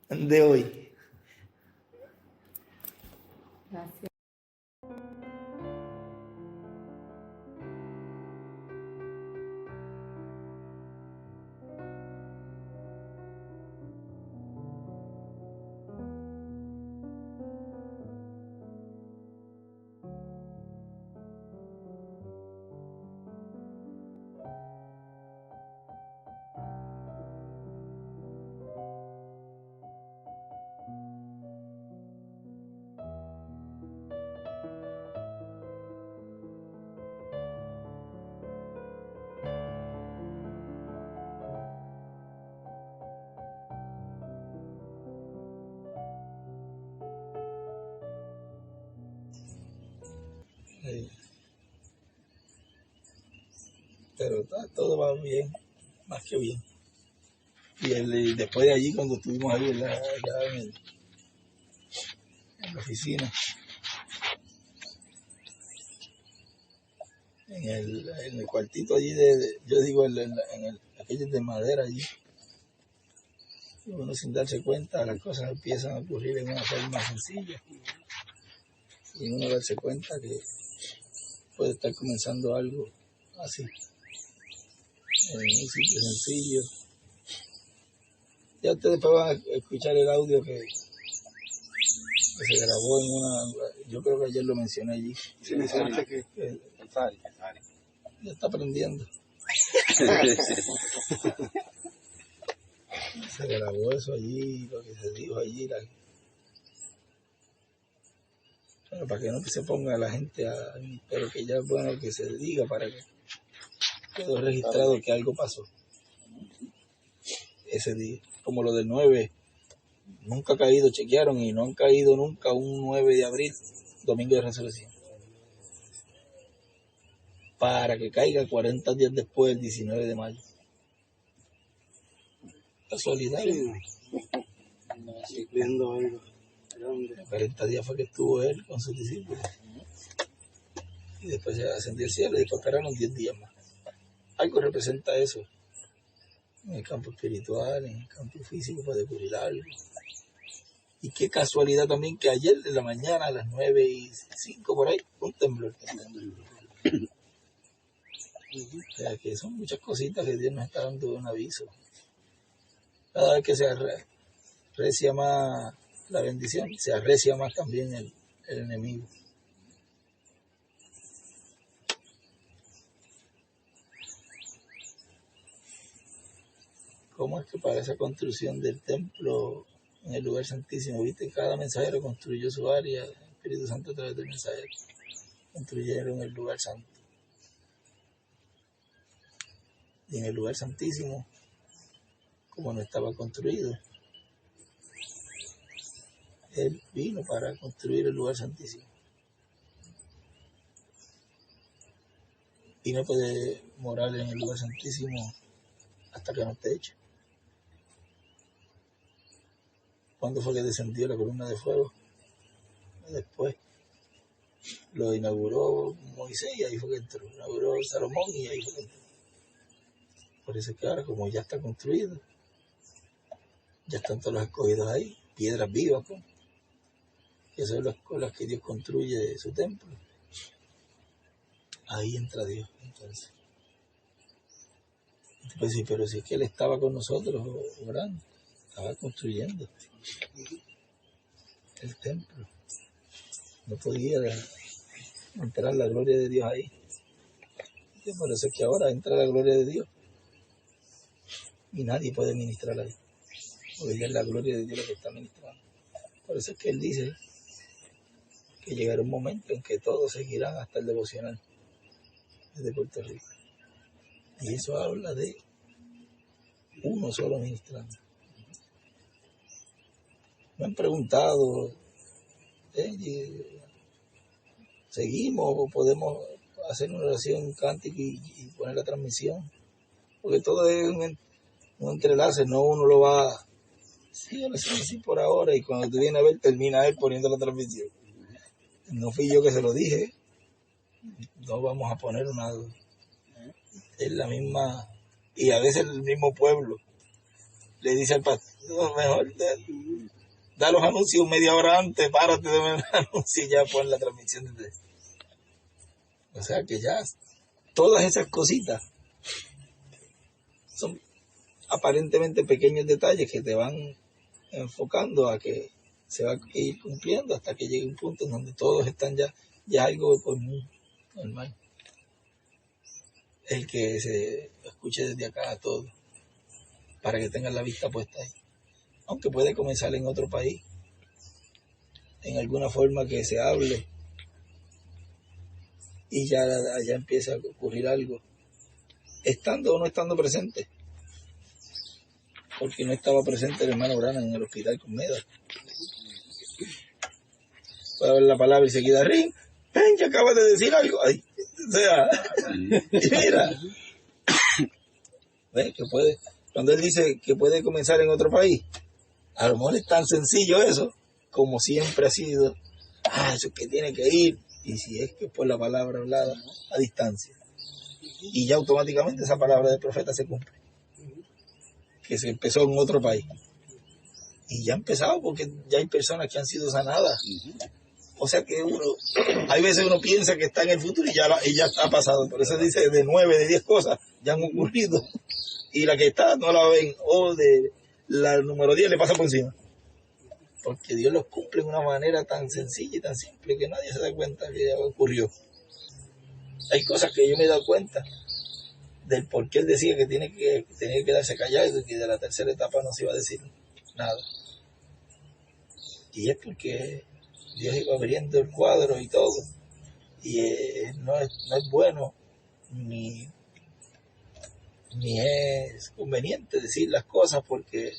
de hoy. Gracias. Pero todo va bien, más que bien. Y después de allí, cuando estuvimos ahí en la oficina, en el cuartito allí, yo digo, aquello de madera allí, uno sin darse cuenta, las cosas empiezan a ocurrir en una forma sencilla. Y uno darse cuenta que puede estar comenzando algo así, en un sitio sencillo. Ya ustedes después van a escuchar el audio que se grabó en yo creo que ayer lo mencioné allí. Sí, mencionaste que Ya está aprendiendo. Se grabó eso allí, lo que se dijo allí. Bueno, para que no se ponga la gente pero que ya es bueno que se diga para que quedó registrado que algo pasó ese día. Como lo del 9, nunca ha caído, chequearon y no han caído nunca un 9 de abril, domingo de resurrección. Para que caiga 40 días después, el 19 de mayo. Casualidad. Sí, viendo algo. 40 días fue que estuvo él con sus discípulos. Y después se ascendió al cielo y después esperaron 10 días más. Algo representa eso. En el campo espiritual, en el campo físico puede ocurrir algo. Y qué casualidad también que ayer de la mañana a las 9:05 por ahí, un temblor. O sea que son muchas cositas que Dios nos está dando un aviso. Cada vez que se arrecia más la bendición, se arrecia más también el enemigo. ¿Cómo es que para esa construcción del templo en el lugar santísimo, viste, cada mensajero construyó su área, el Espíritu Santo a través del mensajero, construyeron el lugar santo? Y en el lugar santísimo, como no estaba construido, Él vino para construir el lugar santísimo. Y no puede morar en el lugar santísimo hasta que no esté hecho. ¿Cuándo fue que descendió la columna de fuego? Después lo inauguró Moisés y ahí fue que entró. Inauguró Salomón y ahí fue que entró. Por eso es que ahora, como ya está construido, ya están todos los escogidos ahí, piedras vivas, pues. Que son con las que Dios construye su templo. Ahí entra Dios, entonces. Pues sí, pero si es que Él estaba con nosotros orando, estaba construyendo el templo. No podía entrar la gloria de Dios ahí. Y por eso es que ahora entra la gloria de Dios y nadie puede ministrar ahí, porque ya es la gloria de Dios lo que está ministrando. Por eso es que Él dice que llegará un momento en que todos seguirán hasta el devocional desde Puerto Rico. Y eso habla de uno solo ministrando. Me han preguntado, ¿seguimos o podemos hacer una oración cántica y poner la transmisión? Porque todo es un entrelace, no uno lo va, sí, sí, por ahora, y cuando tú vienes a ver, termina él poniendo la transmisión. No fui yo que se lo dije, no vamos a poner una, es la misma, y a veces el mismo pueblo le dice al pastor, mejor da los anuncios media hora antes, párate de ver el anuncio y ya pon la transmisión. O sea que ya todas esas cositas son aparentemente pequeños detalles que te van enfocando a que se va a ir cumpliendo hasta que llegue un punto en donde todos están ya algo común, normal. El que se escuche desde acá a todos, para que tengan la vista puesta ahí. Aunque puede comenzar en otro país, en alguna forma que se hable, y ya allá empieza a ocurrir algo, estando o no estando presente. Porque no estaba presente el hermano Branham en el hospital con Meda. Puede ver la palabra y seguida, ven, que acabas de decir algo. Ay, o sea, mira, ¿ves? Que puede, cuando él dice que puede comenzar en otro país, a lo mejor es tan sencillo eso, como siempre ha sido. Eso es que tiene que ir, y si es que por la palabra hablada a distancia. Y ya automáticamente esa palabra del profeta se cumple. Que se empezó en otro país. Y ya ha empezado porque ya hay personas que han sido sanadas. O sea que hay veces uno piensa que está en el futuro y ya está pasado. Por eso dice de 9, de 10 cosas ya han ocurrido. Y la que está no la ven. O de la número 10 le pasa por encima. Porque Dios los cumple de una manera tan sencilla y tan simple que nadie se da cuenta que ya ocurrió. Hay cosas que yo me he dado cuenta del por qué él decía que tenía que quedarse callado y que de la tercera etapa no se iba a decir nada. Y es porque Dios iba abriendo el cuadro y todo. Y no es bueno ni es conveniente decir las cosas, porque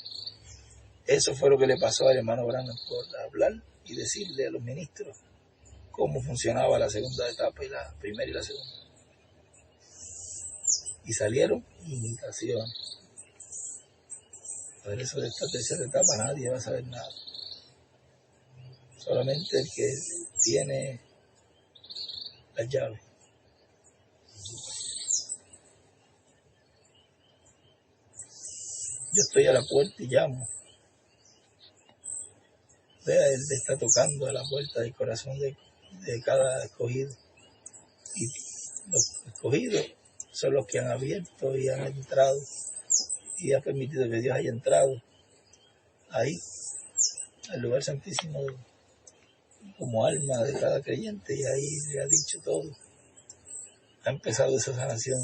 eso fue lo que le pasó al hermano Branham por hablar y decirle a los ministros cómo funcionaba la segunda etapa y la primera y la segunda. Y salieron imitaciones. Por eso de esta tercera etapa nadie va a saber nada. Solamente el que tiene las llaves. Yo estoy a la puerta y llamo. Vea, Él está tocando a la puerta del corazón de cada escogido. Y los escogidos son los que han abierto y han entrado y ha permitido que Dios haya entrado ahí, al lugar santísimo, como alma de cada creyente, y ahí le ha dicho todo. Ha empezado esa sanación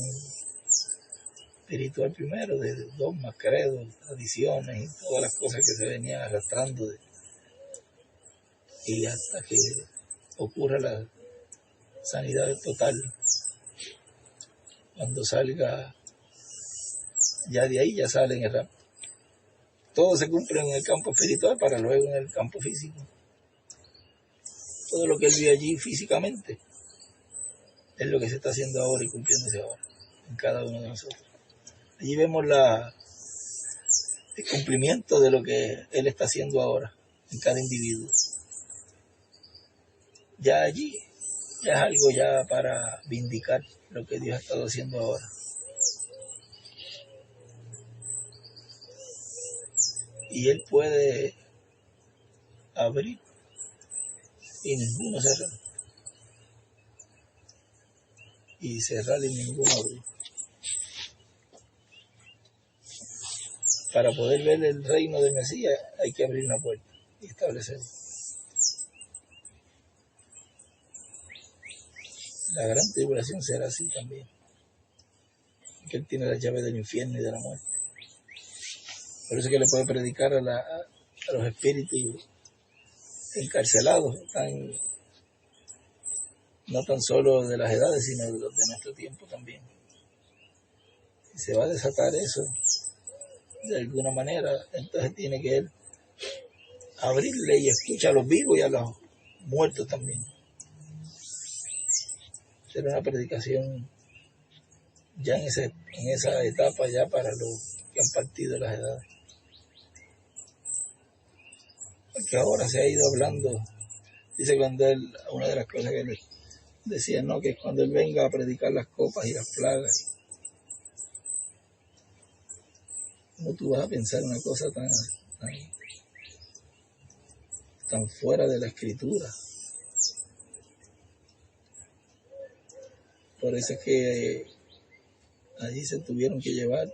espiritual primero, de dogmas, credos, tradiciones y todas las cosas que se venían arrastrando, y hasta que ocurra la sanidad total. Cuando salga, ya de ahí ya sale en el rapto. Todo se cumple en el campo espiritual para luego en el campo físico. Todo lo que él vio allí físicamente es lo que se está haciendo ahora y cumpliéndose ahora en cada uno de nosotros. Allí vemos el cumplimiento de lo que él está haciendo ahora en cada individuo. Ya allí ya es algo ya para vindicar lo que Dios ha estado haciendo ahora. Y él puede abrir y ninguno cerrar. Y cerrar y ninguno abrir. Para poder ver el reino del Mesías hay que abrir una puerta y establecerlo. La gran tribulación será así también. Que él tiene las llaves del infierno y de la muerte. Por eso que le puede predicar a los espíritus encarcelados, no tan solo de las edades, sino de los de nuestro tiempo también. Si se va a desatar eso de alguna manera, entonces tiene que él abrirle y escuchar a los vivos y a los muertos también. Será una predicación ya en esa etapa ya para los que han partido de las edades. Porque ahora se ha ido hablando, dice cuando él, una de las cosas que él decía, ¿no? Que cuando él venga a predicar las copas y las plagas, ¿cómo tú vas a pensar una cosa tan fuera de la escritura? Por eso es que allí se tuvieron que llevar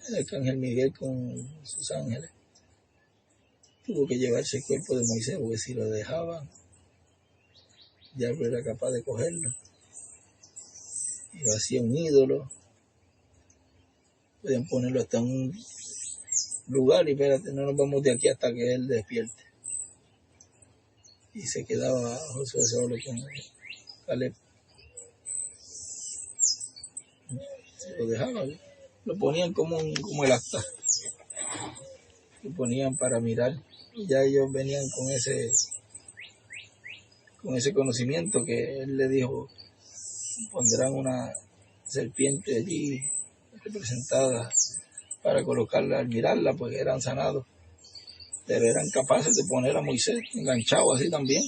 el arcángel Miguel con sus ángeles. Tuvo que llevarse el cuerpo de Moisés, porque si lo dejaban, ya no era capaz de cogerlo. Y lo hacía un ídolo. Podían ponerlo hasta en un lugar y espérate, no nos vamos de aquí hasta que él despierte. Y se quedaba Josué solo con Caleb. Se lo dejaban, lo ponían como el acta. Lo ponían para mirar. Y ya ellos venían con ese conocimiento que él le dijo, pondrán una serpiente allí representada para colocarla al mirarla, pues eran sanados. Pero eran capaces de poner a Moisés enganchado así también.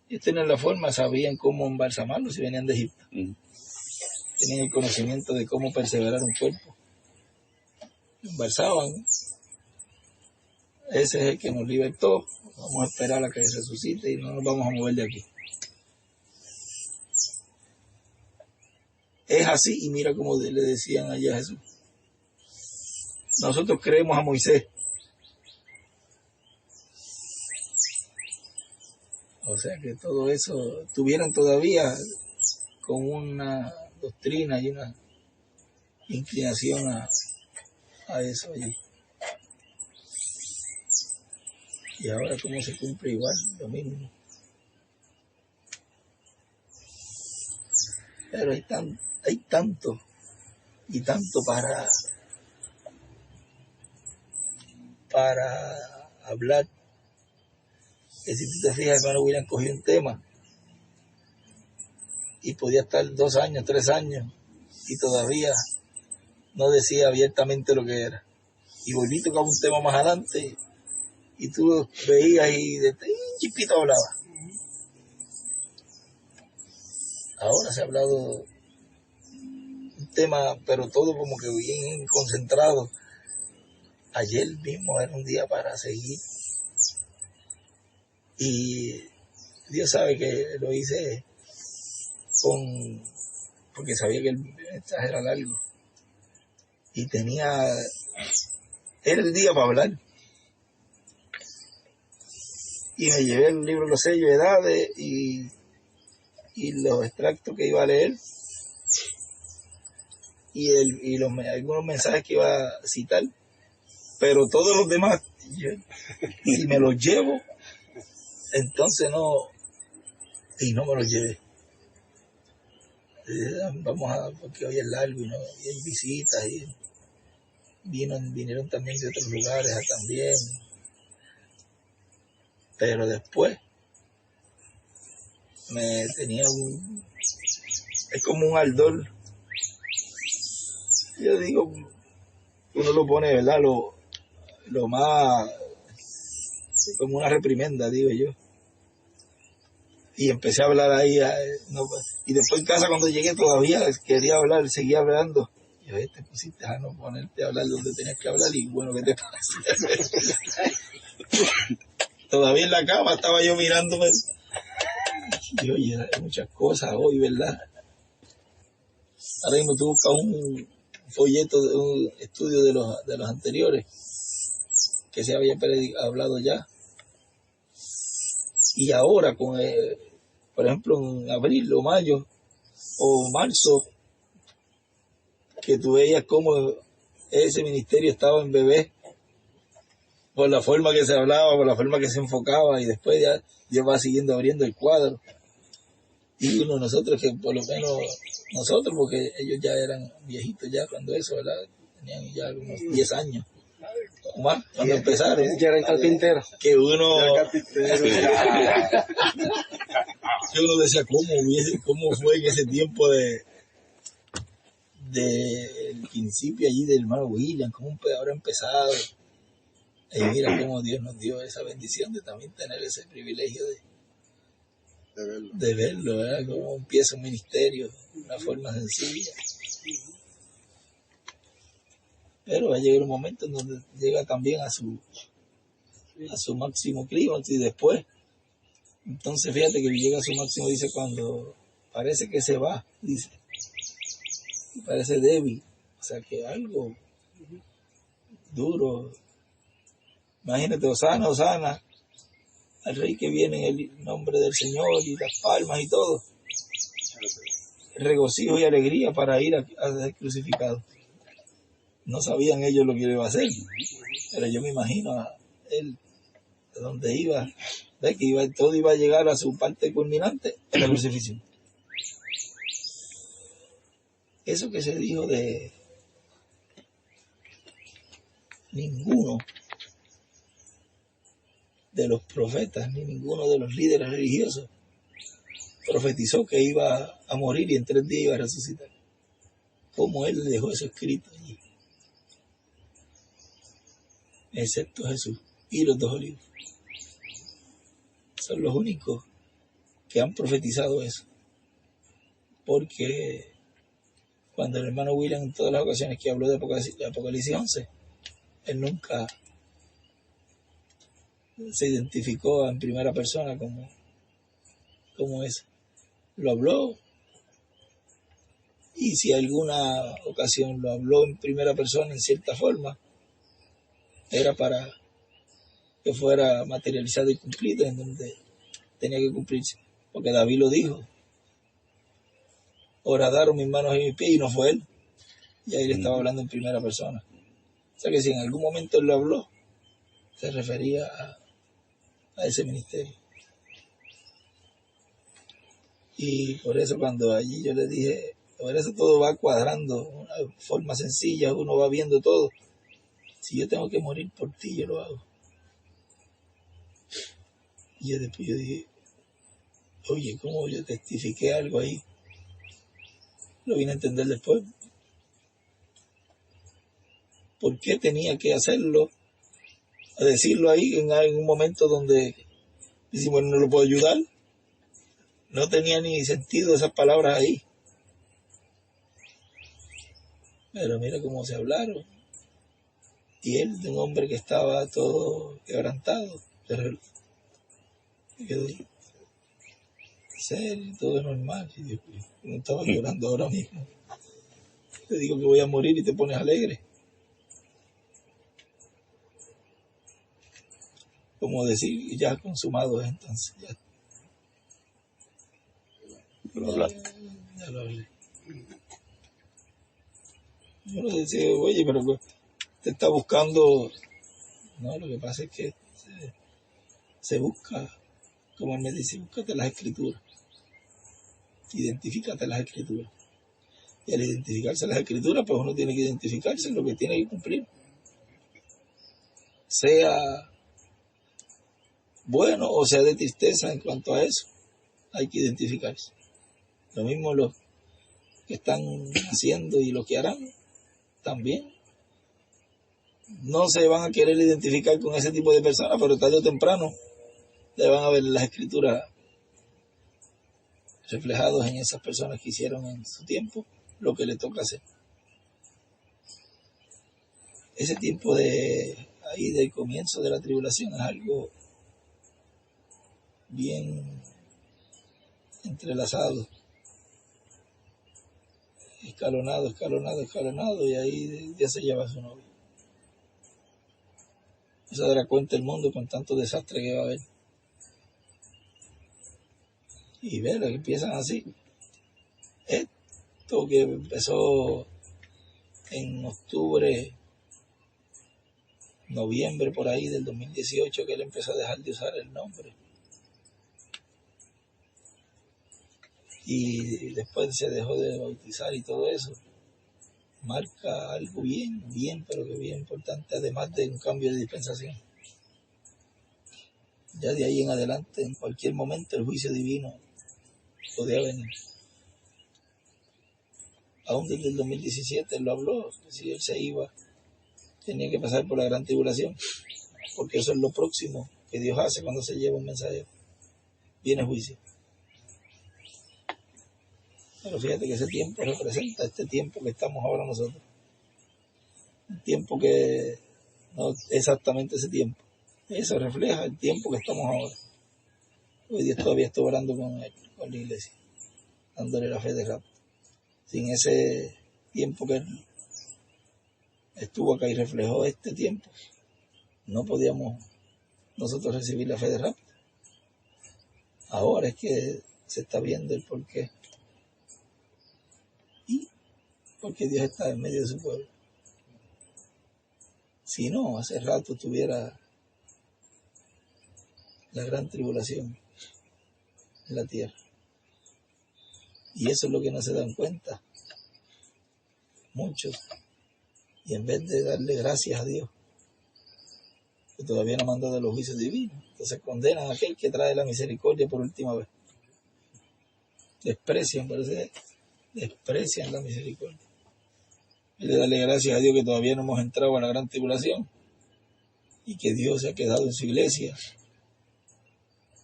Y tenían la forma, sabían cómo embalsamarlo si venían de Egipto. Tenían el conocimiento de cómo perseverar un cuerpo. Embalsaban. Ese es el que nos libertó. Vamos a esperar a que resucite y no nos vamos a mover de aquí. Es así, y mira cómo le decían allá a Jesús. Nosotros creemos a Moisés. O sea que todo eso tuvieran todavía con una doctrina y una inclinación a eso allí. Y ahora cómo se cumple igual, lo mismo. Pero hay tanto y tanto para hablar, que si tú te fijas, hermano William cogió un tema y podía estar 2 años, 3 años y todavía no decía abiertamente lo que era. Y volví a tocar un tema más adelante y tú veías y de chispito hablaba. Ahora se ha hablado un tema, pero todo como que bien concentrado. Ayer mismo era un día para seguir. Y Dios sabe que lo hice porque sabía que el mensaje era largo. y era el día para hablar. Y me llevé el libro Los sellos de edades y los extractos que iba a leer y algunos mensajes que iba a citar, pero todos los demás, si me los llevo, entonces no me los llevé. Porque hoy es largo y hay visitas y vinieron también de otros lugares también. Pero después es como un ardor. Yo digo, uno lo pone, ¿verdad? Lo más, como una reprimenda, digo yo. Y empecé a hablar ahí, y después en casa cuando llegué todavía quería hablar, seguía hablando. Yo, te pusiste a no ponerte a hablar donde tenías que hablar y bueno, ¿qué te pasa? Todavía en la cama estaba yo mirándome. Y oye, hay muchas cosas hoy, ¿verdad? Ahora mismo tú buscas un folleto, un estudio de los anteriores, que se había hablado ya. Y ahora, por ejemplo, en abril o mayo o marzo, que tú veías cómo ese ministerio estaba en bebé, por la forma que se hablaba, por la forma que se enfocaba, y después ya va siguiendo abriendo el cuadro. Y nosotros que por lo menos, nosotros, porque ellos ya eran viejitos ya cuando eso, ¿verdad? Tenían ya unos 10 años o más cuando empezaron. Ya eran carpinteros. Que uno decía, ¿cómo fue en ese tiempo del principio allí del hermano William? ¿Cómo habrá empezado? Y mira cómo Dios nos dio esa bendición de también tener ese privilegio de verlo, ¿verdad? Cómo empieza un ministerio de una forma sencilla. Pero va a llegar un momento en donde llega también a su máximo clímax y después. Entonces fíjate que llega a su máximo, dice, cuando parece que se va, dice, y parece débil, o sea que algo duro. Imagínate, Hosana, al rey que viene en el nombre del Señor y las palmas y todo. Regocijo y alegría para ir a ser crucificado. No sabían ellos lo que iba a hacer, pero yo me imagino a él, de donde iba, ¿ves? Que todo iba a llegar a su parte culminante en la crucifixión. Eso que se dijo de ninguno de los profetas, ni ninguno de los líderes religiosos profetizó que iba a morir y en 3 días iba a resucitar. Como él dejó eso escrito allí. Excepto Jesús y los 2 olivos. Son los únicos que han profetizado eso. Porque cuando el hermano William en todas las ocasiones que habló de Apocalipsis 11, él nunca se identificó en primera persona como eso. Lo habló, y si alguna ocasión lo habló en primera persona en cierta forma, era para que fuera materializado y cumplido en donde tenía que cumplirse. Porque David lo dijo, horadaron mis manos y mis pies, y no fue él. Y ahí le estaba hablando en primera persona. O sea que si en algún momento él lo habló, se refería a ese ministerio. Y por eso cuando allí yo le dije, por eso todo va cuadrando, una forma sencilla, uno va viendo todo. Si yo tengo que morir por ti, yo lo hago. Y después yo dije, oye, ¿cómo yo testifiqué algo ahí? Lo vine a entender después. ¿Por qué tenía que hacerlo? A decirlo ahí en un momento donde decimos, no lo puedo ayudar. No tenía ni sentido esas palabras ahí. Pero mira cómo se hablaron. Y él, de un hombre que estaba todo quebrantado, quedó serio, todo normal. Y yo no estaba llorando ahora mismo. te digo que voy a morir y te pones alegre. Como decir, ya consumado es entonces. Ya lo hablaste. Ya lo hablé. Yo le decía, oye, pero te está buscando. No, lo que pasa es que se busca, como él me dice, búscate las escrituras. Identifícate las escrituras. Y al identificarse las escrituras, pues uno tiene que identificarse en lo que tiene que cumplir. Sea bueno o sea de tristeza en cuanto a eso, hay que identificarse. Lo mismo los que están haciendo y los que harán también. No se van a querer identificar con ese tipo de personas, pero tarde o temprano le van a ver las escrituras reflejados en esas personas que hicieron en su tiempo lo que le toca hacer. Ese tiempo de ahí del comienzo de la tribulación es algo bien entrelazado, escalonado, y ahí ya se lleva a su novio. No se dará cuenta el mundo con tanto desastre que va a haber. Y ver, que empiezan así. Esto que empezó en octubre, noviembre por ahí del 2018, que él empezó a dejar de usar el nombre. Y después se dejó de bautizar y todo eso. Marca algo bien, pero que bien importante, además de un cambio de dispensación. Ya de ahí en adelante, en cualquier momento, el juicio divino podía venir. Aún desde el 2017 él lo habló, que si él se iba, tenía que pasar por la gran tribulación, porque eso es lo próximo que Dios hace cuando se lleva un mensajero. Viene juicio. Pero fíjate que ese tiempo representa este tiempo que estamos ahora nosotros. Un tiempo que no exactamente ese tiempo. Eso refleja el tiempo que estamos ahora. Hoy Dios todavía está orando con él, con la iglesia, dándole la fe de rapto. Sin ese tiempo que él estuvo acá y reflejó este tiempo, no podíamos nosotros recibir la fe de rapto. Ahora es que se está viendo el porqué. Y porque Dios está en medio de su pueblo. Si no, hace rato tuviera la gran tribulación en la tierra. Y eso es lo que no se dan cuenta muchos. Y en vez de darle gracias a Dios, que todavía no ha mandado los juicios divinos, entonces condenan a aquel que trae la misericordia por última vez. Desprecian la misericordia. Y de darle gracias a Dios que todavía no hemos entrado a la gran tribulación y que Dios se ha quedado en su iglesia,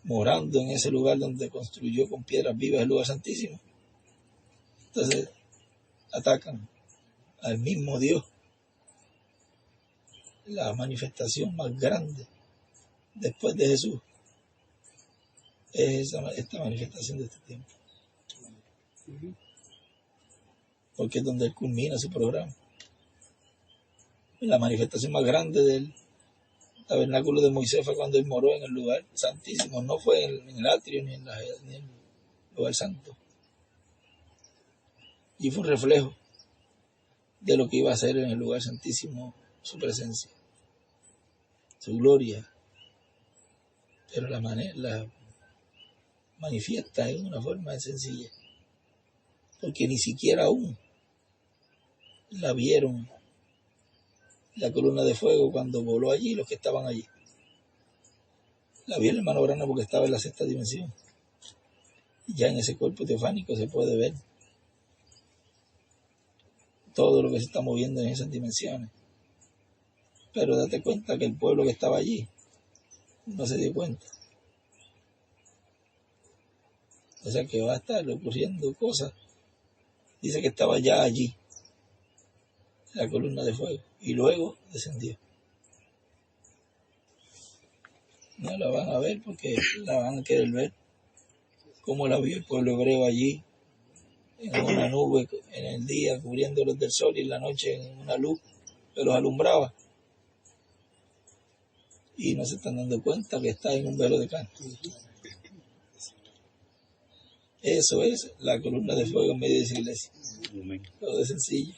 morando en ese lugar donde construyó con piedras vivas el lugar santísimo. Entonces atacan al mismo Dios. La manifestación más grande después de Jesús es esta manifestación de este tiempo. Porque es donde él culmina su programa. La manifestación más grande del tabernáculo de Moisés fue cuando él moró en el lugar santísimo, no fue en el atrio ni en el lugar santo. Y fue un reflejo de lo que iba a hacer en el lugar santísimo, su presencia, su gloria. Pero la manifiesta en una forma sencilla, porque ni siquiera aún la vieron la columna de fuego cuando voló allí los que estaban allí. La vio el hermano Branham porque estaba en la sexta dimensión. Y ya en ese cuerpo teofánico se puede ver todo lo que se está moviendo en esas dimensiones. Pero date cuenta que el pueblo que estaba allí no se dio cuenta. O sea que va a estar ocurriendo cosas. Dice que estaba ya allí, la columna de fuego, y luego descendió. No la van a ver porque la van a querer ver, como la vio el pueblo hebreo allí, en una nube en el día cubriéndolos del sol y en la noche en una luz que los alumbraba. Y no se están dando cuenta que está en un velo de carne. Eso es la columna de fuego en medio de esa iglesia. Todo es sencillo.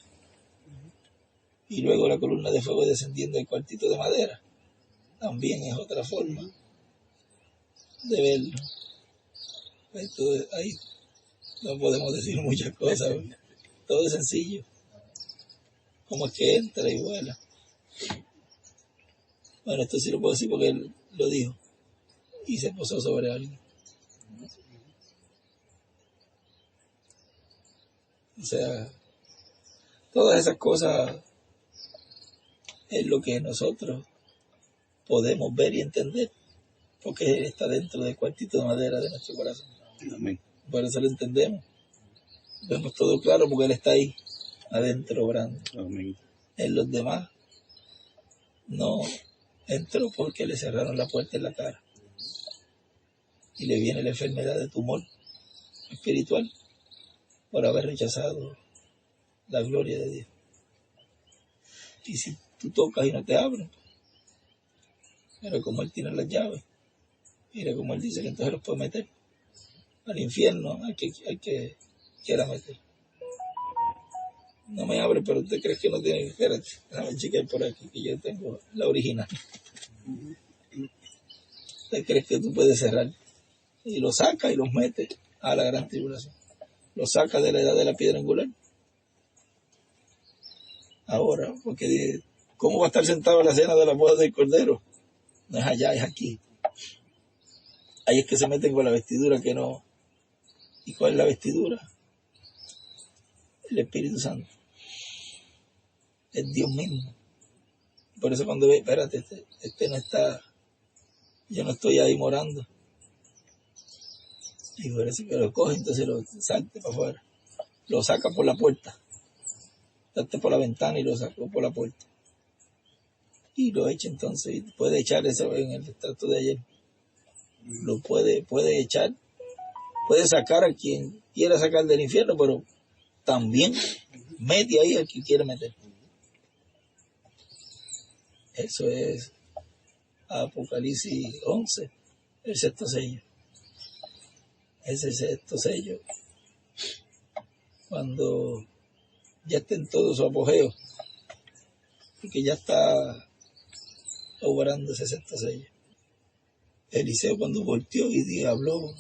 Y luego la columna de fuego descendiendo del cuartito de madera. También es otra forma de verlo. Entonces, ahí no podemos decir muchas cosas. Todo es sencillo. Como es que entra y vuela. Bueno, esto sí lo puedo decir porque él lo dijo. Y se posó sobre alguien. O sea, todas esas cosas es lo que nosotros podemos ver y entender, porque Él está dentro del cuartito de madera de nuestro corazón. Amén. Por eso lo entendemos. Vemos todo claro porque Él está ahí, adentro obrando. Amén. En los demás no entró porque le cerraron la puerta en la cara. Y le viene la enfermedad de tumor espiritual por haber rechazado la gloria de Dios. Y si tú tocas y no te abren, pero como Él tiene las llaves, mira como Él dice que entonces los puede meter al infierno, al que quiera meter. No me abre, pero usted cree que no tiene. Espérate, déjame chequear por aquí, que yo tengo la original. ¿Usted cree que tú puedes cerrar? Y lo saca y los mete a la gran tribulación. Lo saca de la edad de la piedra angular. Ahora, porque ¿cómo va a estar sentado en la cena de la boda del Cordero? No es allá, es aquí. Ahí es que se meten con la vestidura que no. ¿Y cuál es la vestidura? El Espíritu Santo. Es Dios mismo. Por eso cuando ve, espérate, este no está, yo no estoy ahí morando. Y por eso que lo coge, entonces lo salte para afuera. Lo saca por la puerta. Salte por la ventana y lo sacó por la puerta. Y lo echa entonces, y puede echar eso en el extracto de ayer. Lo puede echar, puede sacar a quien quiera sacar del infierno, pero también mete ahí al que quiere meter. Eso es Apocalipsis 11, el sexto sello. Ese sexto sello, cuando ya esté en todo su apogeo, porque ya está obrando ese sexto sello. Eliseo cuando volteó y habló,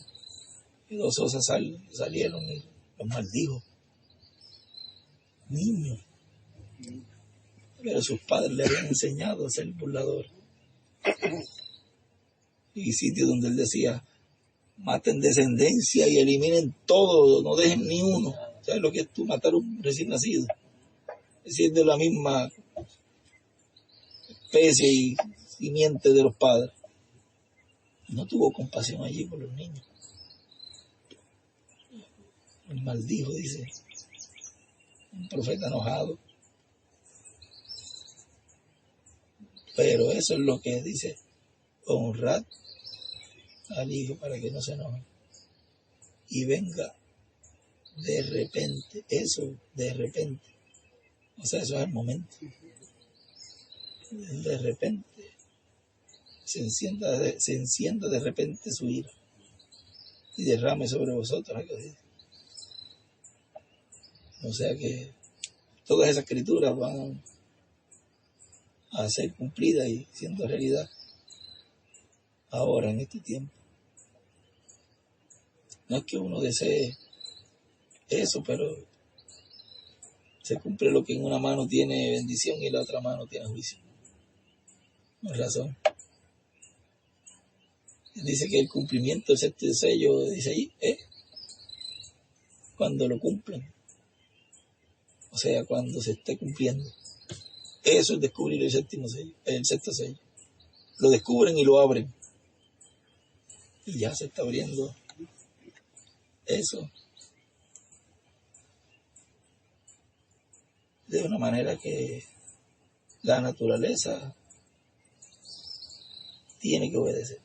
y dos osas salieron y los maldijo. Niños. Pero sus padres le habían enseñado a ser burlador. Y sitio donde él decía, maten descendencia y eliminen todo, no dejen ni uno. ¿Sabes lo que es tú matar a un recién nacido? Es decir, de la misma especie y simiente de los padres. No tuvo compasión allí por los niños. El maldijo, dice, un profeta enojado. Pero eso es lo que dice, honrad al hijo para que no se enoje. Y venga de repente, eso de repente. O sea, eso es el momento. De repente se encienda de repente su ira y derrame sobre vosotros. O sea que todas esas escrituras van a ser cumplidas y siendo realidad ahora en este tiempo. No es que uno desee eso, pero se cumple lo que en una mano tiene bendición y en la otra mano tiene juicio. No es razón. Dice que el cumplimiento del sexto sello, dice ahí, cuando lo cumplen. O sea, cuando se esté cumpliendo. Eso es descubrir el séptimo sello, el sexto sello. Lo descubren y lo abren. Y ya se está abriendo eso. De una manera que la naturaleza tiene que obedecer.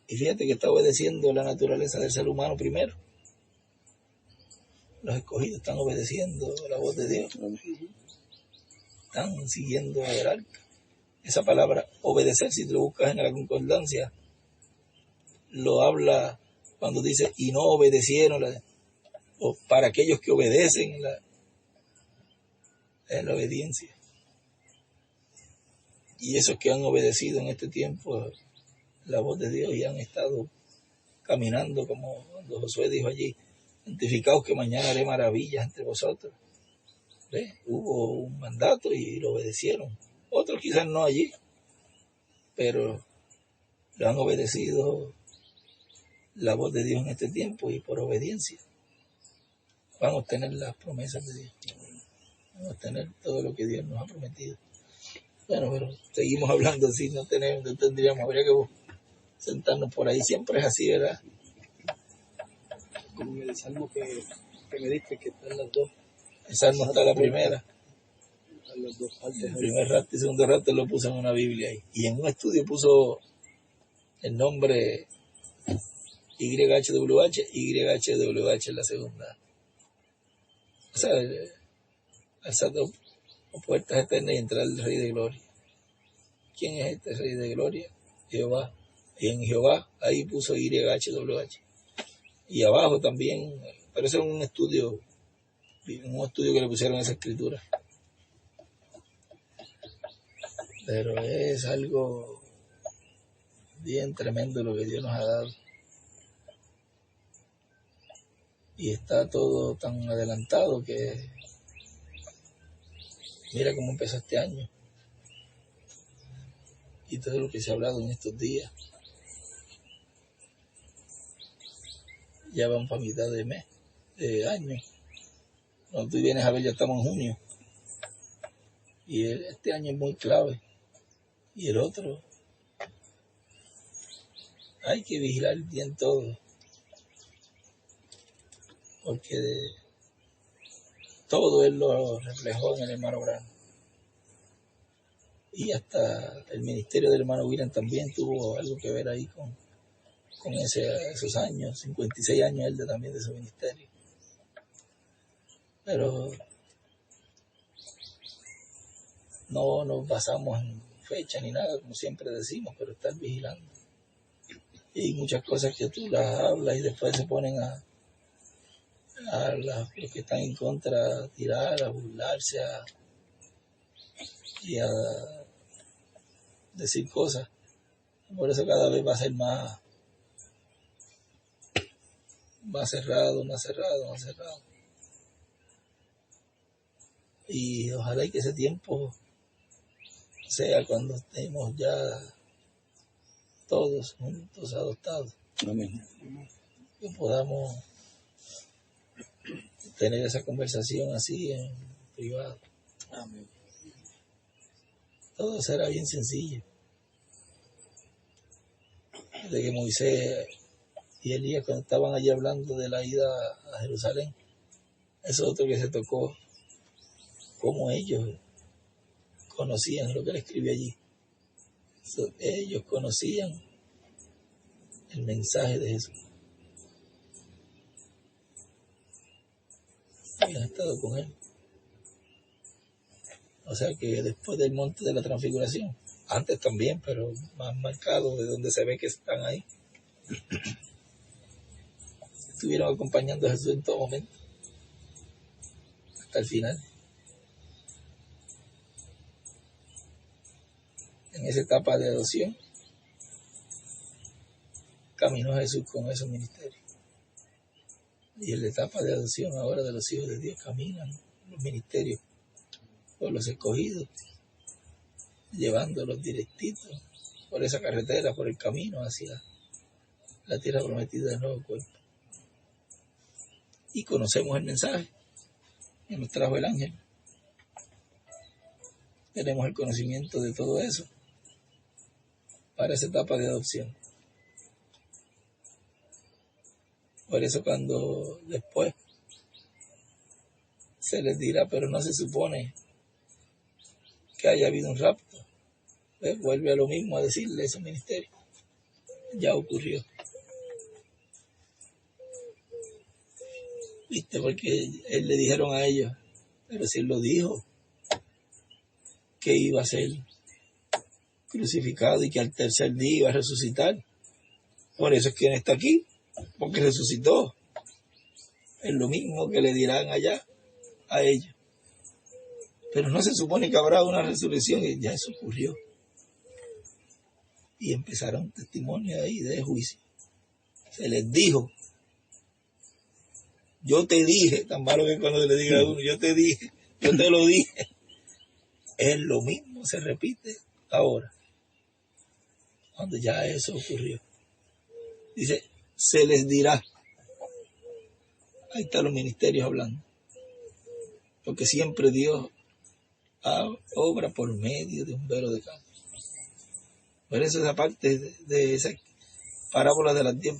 Y fíjate que está obedeciendo la naturaleza del ser humano primero. los escogidos están obedeciendo la voz de Dios, están siguiendo el arca. Esa palabra obedecer, si te lo buscas en la concordancia, lo habla cuando dice y no obedecieron, o para aquellos que obedecen en la obediencia. Y esos que han obedecido en este tiempo la voz de Dios y han estado caminando, como cuando Josué dijo allí, santificaos que mañana haré maravillas entre vosotros. ¿Ve? Hubo un mandato y lo obedecieron. Otros quizás no allí, pero lo han obedecido la voz de Dios en este tiempo y por obediencia van a obtener las promesas de Dios. Van a obtener todo lo que Dios nos ha prometido. Bueno, pero seguimos hablando así, no tendríamos, habría que sentarnos por ahí. Siempre es así, ¿verdad? Como en el salmo que me diste, que están las dos. El salmo está la primera. Están las dos partes. El primer rato y el segundo rato lo puso en una Biblia ahí. Y en un estudio puso el nombre YHWH, YHWH en la segunda. O sea, alzando puertas eternas y entrar el Rey de Gloria. ¿Quién es este Rey de Gloria? Jehová. Y en Jehová ahí puso YHWH. Y abajo también, pero ese es un estudio que le pusieron esa escritura. Pero es algo bien tremendo lo que Dios nos ha dado. Y está todo tan adelantado que mira cómo empezó este año. Y todo lo que se ha hablado en estos días. Ya van para mitad de mes, de año. Cuando tú vienes a ver, ya estamos en junio. Y este año es muy clave. Y el otro, hay que vigilar bien todo. Porque todo él lo reflejó en el hermano Branham. Y hasta el ministerio del hermano William también tuvo algo que ver ahí con esos años, 56 años él también de su ministerio. Pero no nos basamos en fecha ni nada, como siempre decimos, pero estar vigilando. Y hay muchas cosas que tú las hablas y después se ponen a los que están en contra a tirar, a burlarse y a decir cosas. Por eso cada vez va a ser más cerrado. Y ojalá y que ese tiempo sea cuando estemos ya todos juntos adoptados. Amén. Que podamos tener esa conversación así en privado. Amén. Todo será bien sencillo. De que Moisés y Elías, cuando estaban allí hablando de la ida a Jerusalén, eso es otro que se tocó, cómo ellos conocían lo que él escribió allí. Ellos conocían el mensaje de Jesús. Habían estado con él. O sea que después del monte de la transfiguración, antes también, pero más marcado de donde se ve que están ahí, estuvieron acompañando a Jesús en todo momento, hasta el final. En esa etapa de adopción, caminó Jesús con esos ministerios. Y en la etapa de adopción ahora de los hijos de Dios caminan los ministerios por los escogidos, llevándolos directitos por esa carretera, por el camino hacia la tierra prometida del nuevo cuerpo. Y conocemos el mensaje que nos trajo el ángel. Tenemos el conocimiento de todo eso para esa etapa de adopción. Por eso cuando después se les dirá, pero no se supone que haya habido un rapto, pues vuelve a lo mismo a decirle ese ministerio. Ya ocurrió. ¿viste? Porque él le dijeron a ellos, pero si él lo dijo, que iba a ser crucificado y que al tercer día iba a resucitar. Por eso es que él está aquí, porque resucitó. Es lo mismo que le dirán allá a ellos. Pero no se supone que habrá una resurrección, y ya eso ocurrió. Y empezaron testimonios ahí de juicio. Se les dijo, yo te dije, tan malo que cuando le diga a uno, yo te dije, yo te lo dije. Es lo mismo, se repite ahora, cuando ya eso ocurrió. Dice, se les dirá. Ahí están los ministerios hablando. Porque siempre Dios obra por medio de un velo de carne. Por eso esa parte de esa parábola de las 10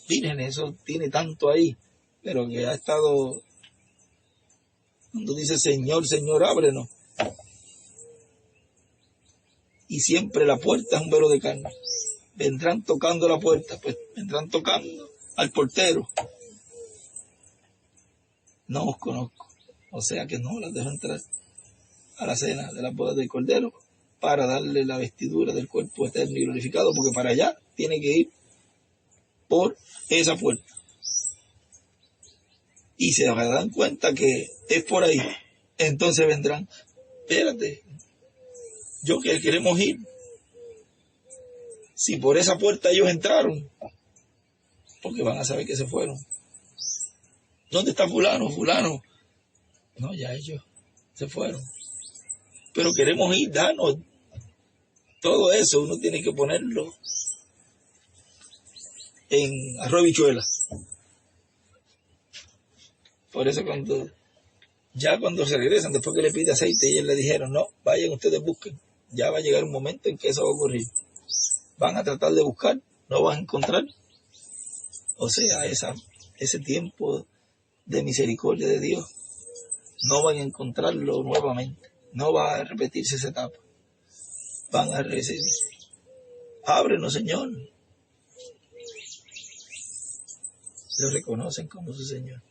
vírgenes, eso tiene tanto ahí, pero que ha estado, cuando dice Señor, Señor, ábrenos. Y siempre la puerta es un velo de carne. Vendrán tocando la puerta, pues vendrán tocando al portero. No os conozco. O sea que no las dejo entrar a la cena de las bodas del Cordero para darle la vestidura del cuerpo eterno y glorificado, porque para allá tiene que ir por esa puerta. Y se darán cuenta que es por ahí. Entonces vendrán, espérate, yo que queremos ir. Si por esa puerta ellos entraron, porque van a saber que se fueron. ¿Dónde está fulano? Fulano. No, ya ellos se fueron. Pero queremos ir, danos. Todo eso uno tiene que ponerlo en arroz y habichuela. Por eso cuando se regresan, después que le pide aceite, ellos le dijeron, no, vayan ustedes busquen. Ya va a llegar un momento en que eso va a ocurrir. Van a tratar de buscar, no van a encontrar. O sea, ese tiempo de misericordia de Dios, no van a encontrarlo nuevamente. No va a repetirse esa etapa. Van a recibir. Ábrenos, Señor. Lo reconocen como su Señor.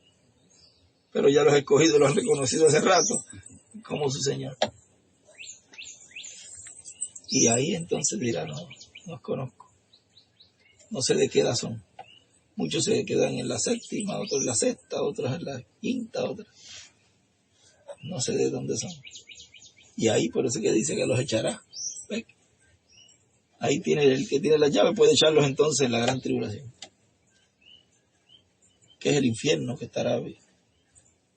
Pero ya los escogidos lo han reconocido hace rato como su Señor. Y ahí entonces dirán, no os conozco. No sé de qué edad son. Muchos se quedan en la séptima, otros en la sexta, otros en la quinta, otros. No sé de dónde son. Y ahí por eso que dice que los echará. ¿Ves? Ahí tiene el que tiene la llave, puede echarlos entonces en la gran tribulación. Que es el infierno que estará,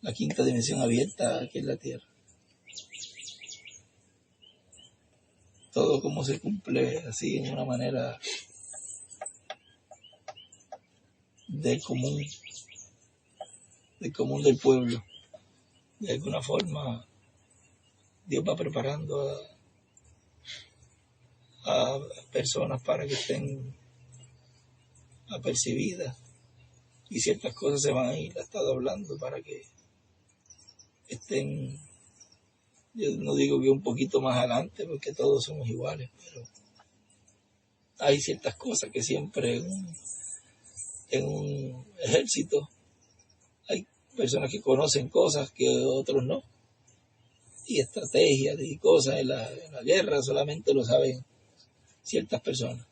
la quinta dimensión abierta aquí en la tierra. Todo como se cumple así en una manera del común del pueblo. De alguna forma Dios va preparando a personas para que estén apercibidas y ciertas cosas se van a ir, ha estado hablando para que estén, yo no digo que un poquito más adelante porque todos somos iguales, pero hay ciertas cosas que siempre en un ejército hay personas que conocen cosas que otros no, y estrategias y cosas en la guerra solamente lo saben ciertas personas.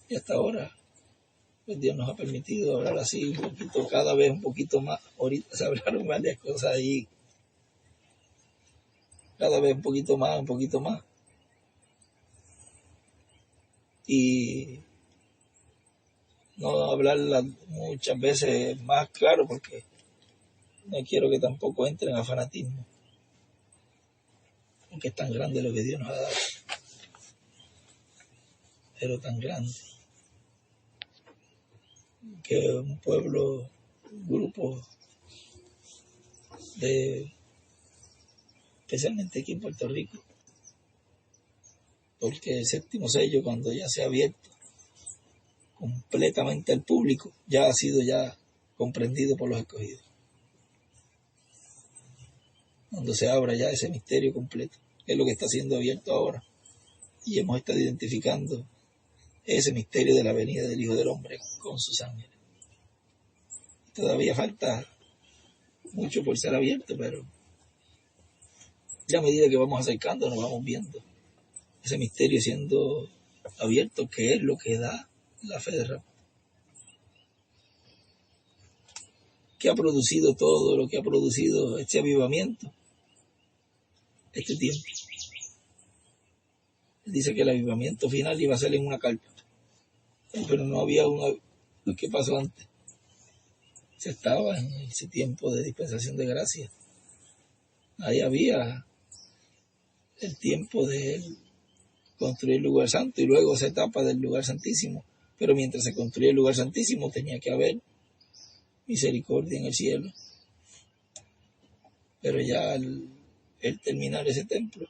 Y hasta ahora pues Dios nos ha permitido hablar así un poquito, cada vez un poquito más. Ahorita se hablaron varias cosas ahí, cada vez un poquito más, y no hablarla muchas veces más claro porque no quiero que tampoco entren a fanatismo, porque es tan grande lo que Dios nos ha dado, pero tan grande que un pueblo, un grupo especialmente aquí en Puerto Rico, porque el séptimo sello, cuando ya se ha abierto completamente al público, ya ha sido ya comprendido por los escogidos. Cuando se abra ya ese misterio completo, que es lo que está siendo abierto ahora, y hemos estado identificando ese misterio de la venida del Hijo del Hombre con sus ángeles. Todavía falta mucho por ser abierto, pero ya a medida que vamos acercándonos, vamos viendo ese misterio siendo abierto, que es lo que da la fe de Rafa. ¿Qué ha producido todo lo que ha producido este avivamiento? Este tiempo. Él dice que el avivamiento final iba a ser en una carpa, pero no había una. ¿Qué pasó antes? Se estaba en ese tiempo de dispensación de gracia. Ahí había el tiempo de él construir el lugar santo y luego esa etapa del lugar santísimo. Pero mientras se construía el lugar santísimo tenía que haber misericordia en el cielo. Pero ya al terminar ese templo,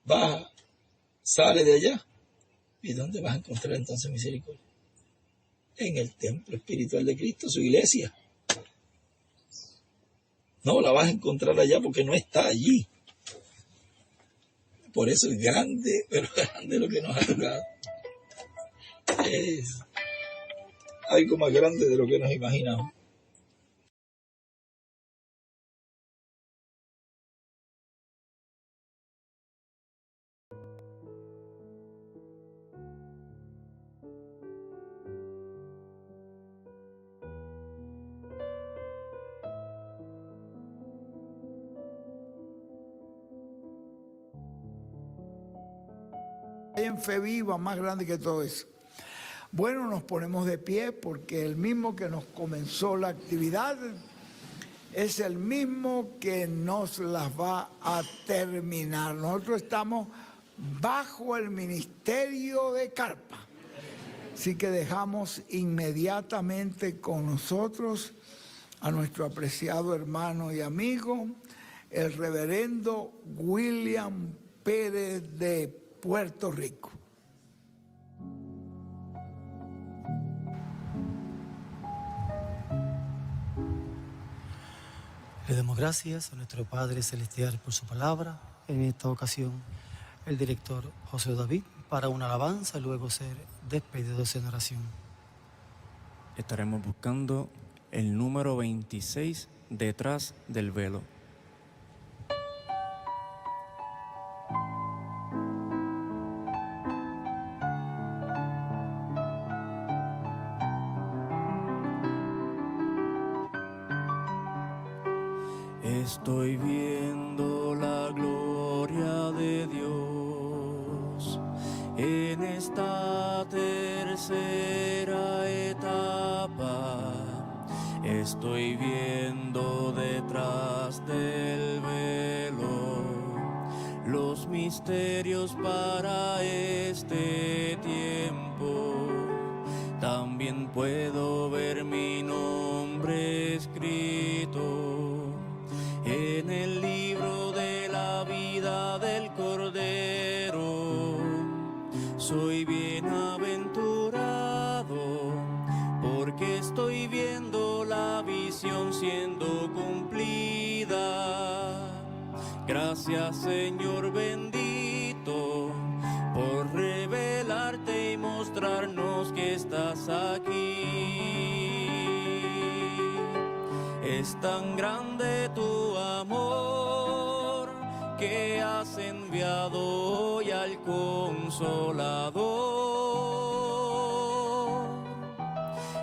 baja, sale de allá. ¿Y dónde vas a encontrar entonces misericordia? En el templo espiritual de Cristo, su iglesia. No la vas a encontrar allá porque no está allí. Por eso es grande, pero grande lo que nos ha tocado. Es algo más grande de lo que nos imaginamos. En fe viva, más grande que todo eso. Bueno, nos ponemos de pie porque el mismo que nos comenzó la actividad es el mismo que nos las va a terminar. Nosotros estamos bajo el ministerio de Carpa. Así que dejamos inmediatamente con nosotros a nuestro apreciado hermano y amigo, el reverendo William Pérez de Puerto Rico. Le damos gracias a nuestro Padre Celestial por su palabra. En esta ocasión, el director José David para una alabanza y luego ser despedidos en oración. Estaremos buscando el número 26, Detrás del Velo. Estoy viendo la gloria de Dios en esta tercera etapa. Estoy viendo detrás del velo los misterios para este tiempo. También puedo ver mi nombre escrito en el libro de la vida del Cordero. Soy bienaventurado porque estoy viendo la visión siendo cumplida. Gracias, Señor bendito, por revelarte y mostrarnos que estás aquí. Es tan grande tu amor que has enviado hoy al Consolador.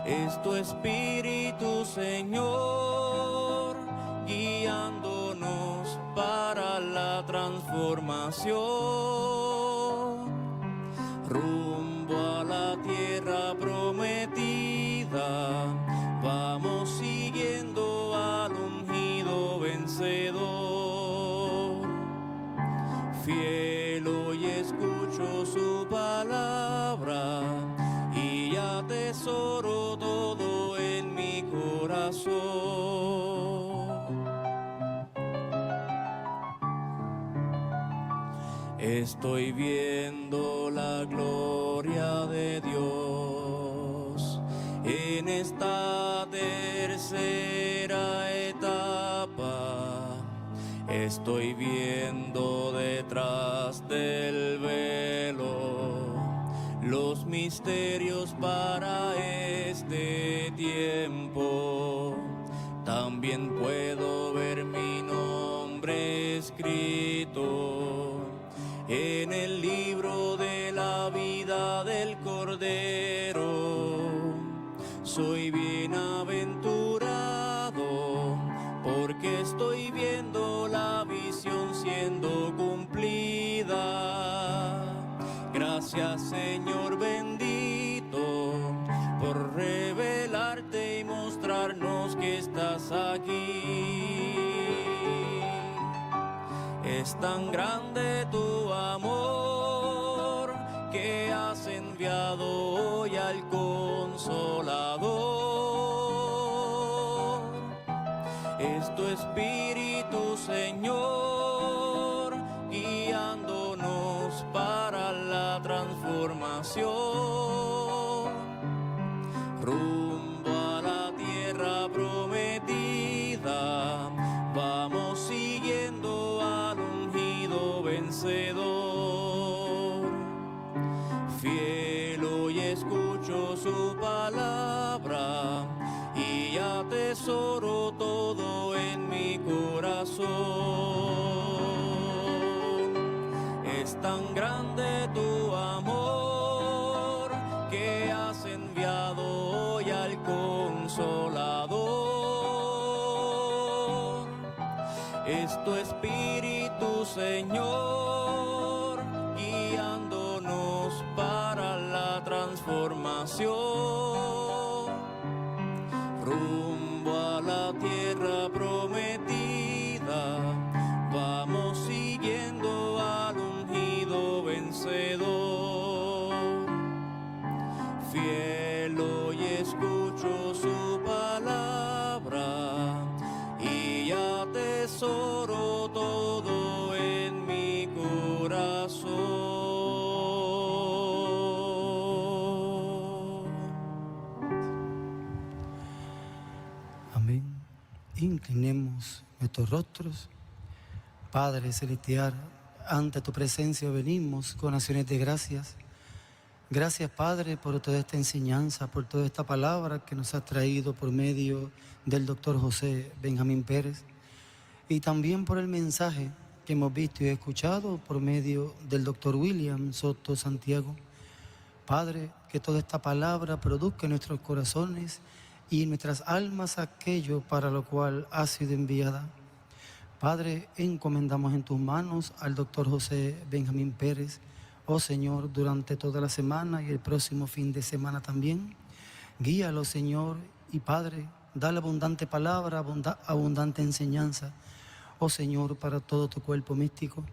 Es tu Espíritu, Señor, guiándonos para la transformación, rumbo a la tierra prometida. Vamos siguiendo al ungido vencedor. Fiel hoy escucho su palabra y atesoro todo en mi corazón. Estoy viendo la gloria de Dios en esta tercera etapa. Estoy viendo detrás del velo los misterios para este tiempo. También bien puedo ver mi nombre escrito en el libro de la vida del Cordero. Soy bienaventurado porque estoy viendo la visión siendo cumplida. Gracias, Señor bendito, por revelarte y mostrarnos que estás aquí. Es tan grande tu amor que has enviado hoy al Consolador. Es tu Espíritu, Señor, guiándonos para la transformación, rumbo a la tierra prometida. Vamos siguiendo al ungido vencedor. Fiel hoy escucho su palabra y atesoro todo en mi corazón. Es tan grande tu amor que has enviado hoy al Consolador. Es tu Espíritu, Señor, guiándonos para la transformación, rumbo a la tierra prometida. Vamos siguiendo al ungido vencedor. Fiel hoy escucho su palabra y atesoro todo en mi corazón. Amén. Inclinemos nuestros rostros. Padre celestial, ante tu presencia venimos con acciones de gracias. Gracias, Padre, por toda esta enseñanza, por toda esta palabra que nos has traído por medio del doctor José Benjamín Pérez, y también por el mensaje que hemos visto y escuchado por medio del doctor William Soto Santiago. Padre, que toda esta palabra produzca en nuestros corazones y en nuestras almas aquello para lo cual ha sido enviada. Padre, encomendamos en tus manos al doctor José Benjamín Pérez, oh Señor, durante toda la semana y el próximo fin de semana también. Guíalo, Señor, y Padre, dale abundante palabra, abundante enseñanza, oh Señor, para todo tu cuerpo místico.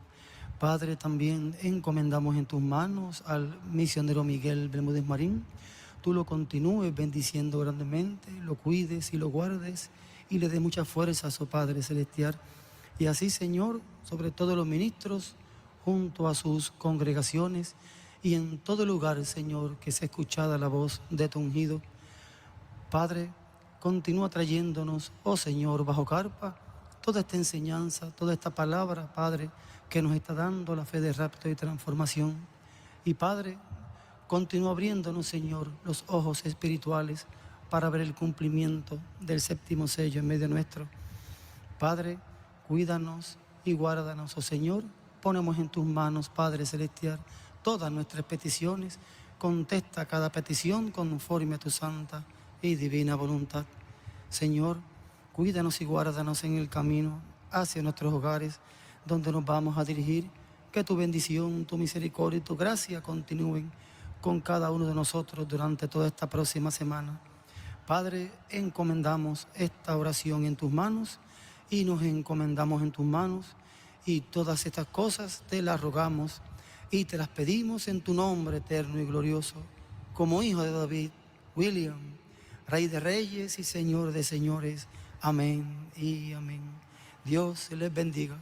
Padre, también encomendamos en tus manos al misionero Miguel Bermúdez Marín. Tú lo continúes bendiciendo grandemente, lo cuides y lo guardes y le des mucha fuerza a su Padre celestial. Y así, Señor, sobre todo los ministros, junto a sus congregaciones y en todo lugar, Señor, que sea escuchada la voz de tu ungido. Padre, continúa trayéndonos, oh Señor, bajo carpa, toda esta enseñanza, toda esta palabra, Padre, que nos está dando la fe de rapto y transformación. Y Padre, continúa abriéndonos, Señor, los ojos espirituales para ver el cumplimiento del séptimo sello en medio nuestro. Padre, cuídanos y guárdanos, oh Señor. Ponemos en tus manos, Padre celestial, todas nuestras peticiones. Contesta cada petición conforme a tu santa y divina voluntad. Señor, cuídanos y guárdanos en el camino hacia nuestros hogares, donde nos vamos a dirigir. Que tu bendición, tu misericordia y tu gracia continúen con cada uno de nosotros durante toda esta próxima semana. Padre, encomendamos esta oración en tus manos y nos encomendamos en tus manos, y todas estas cosas te las rogamos y te las pedimos en tu nombre eterno y glorioso, como hijo de David, William, Rey de Reyes y Señor de Señores. Amén y amén. Dios les bendiga.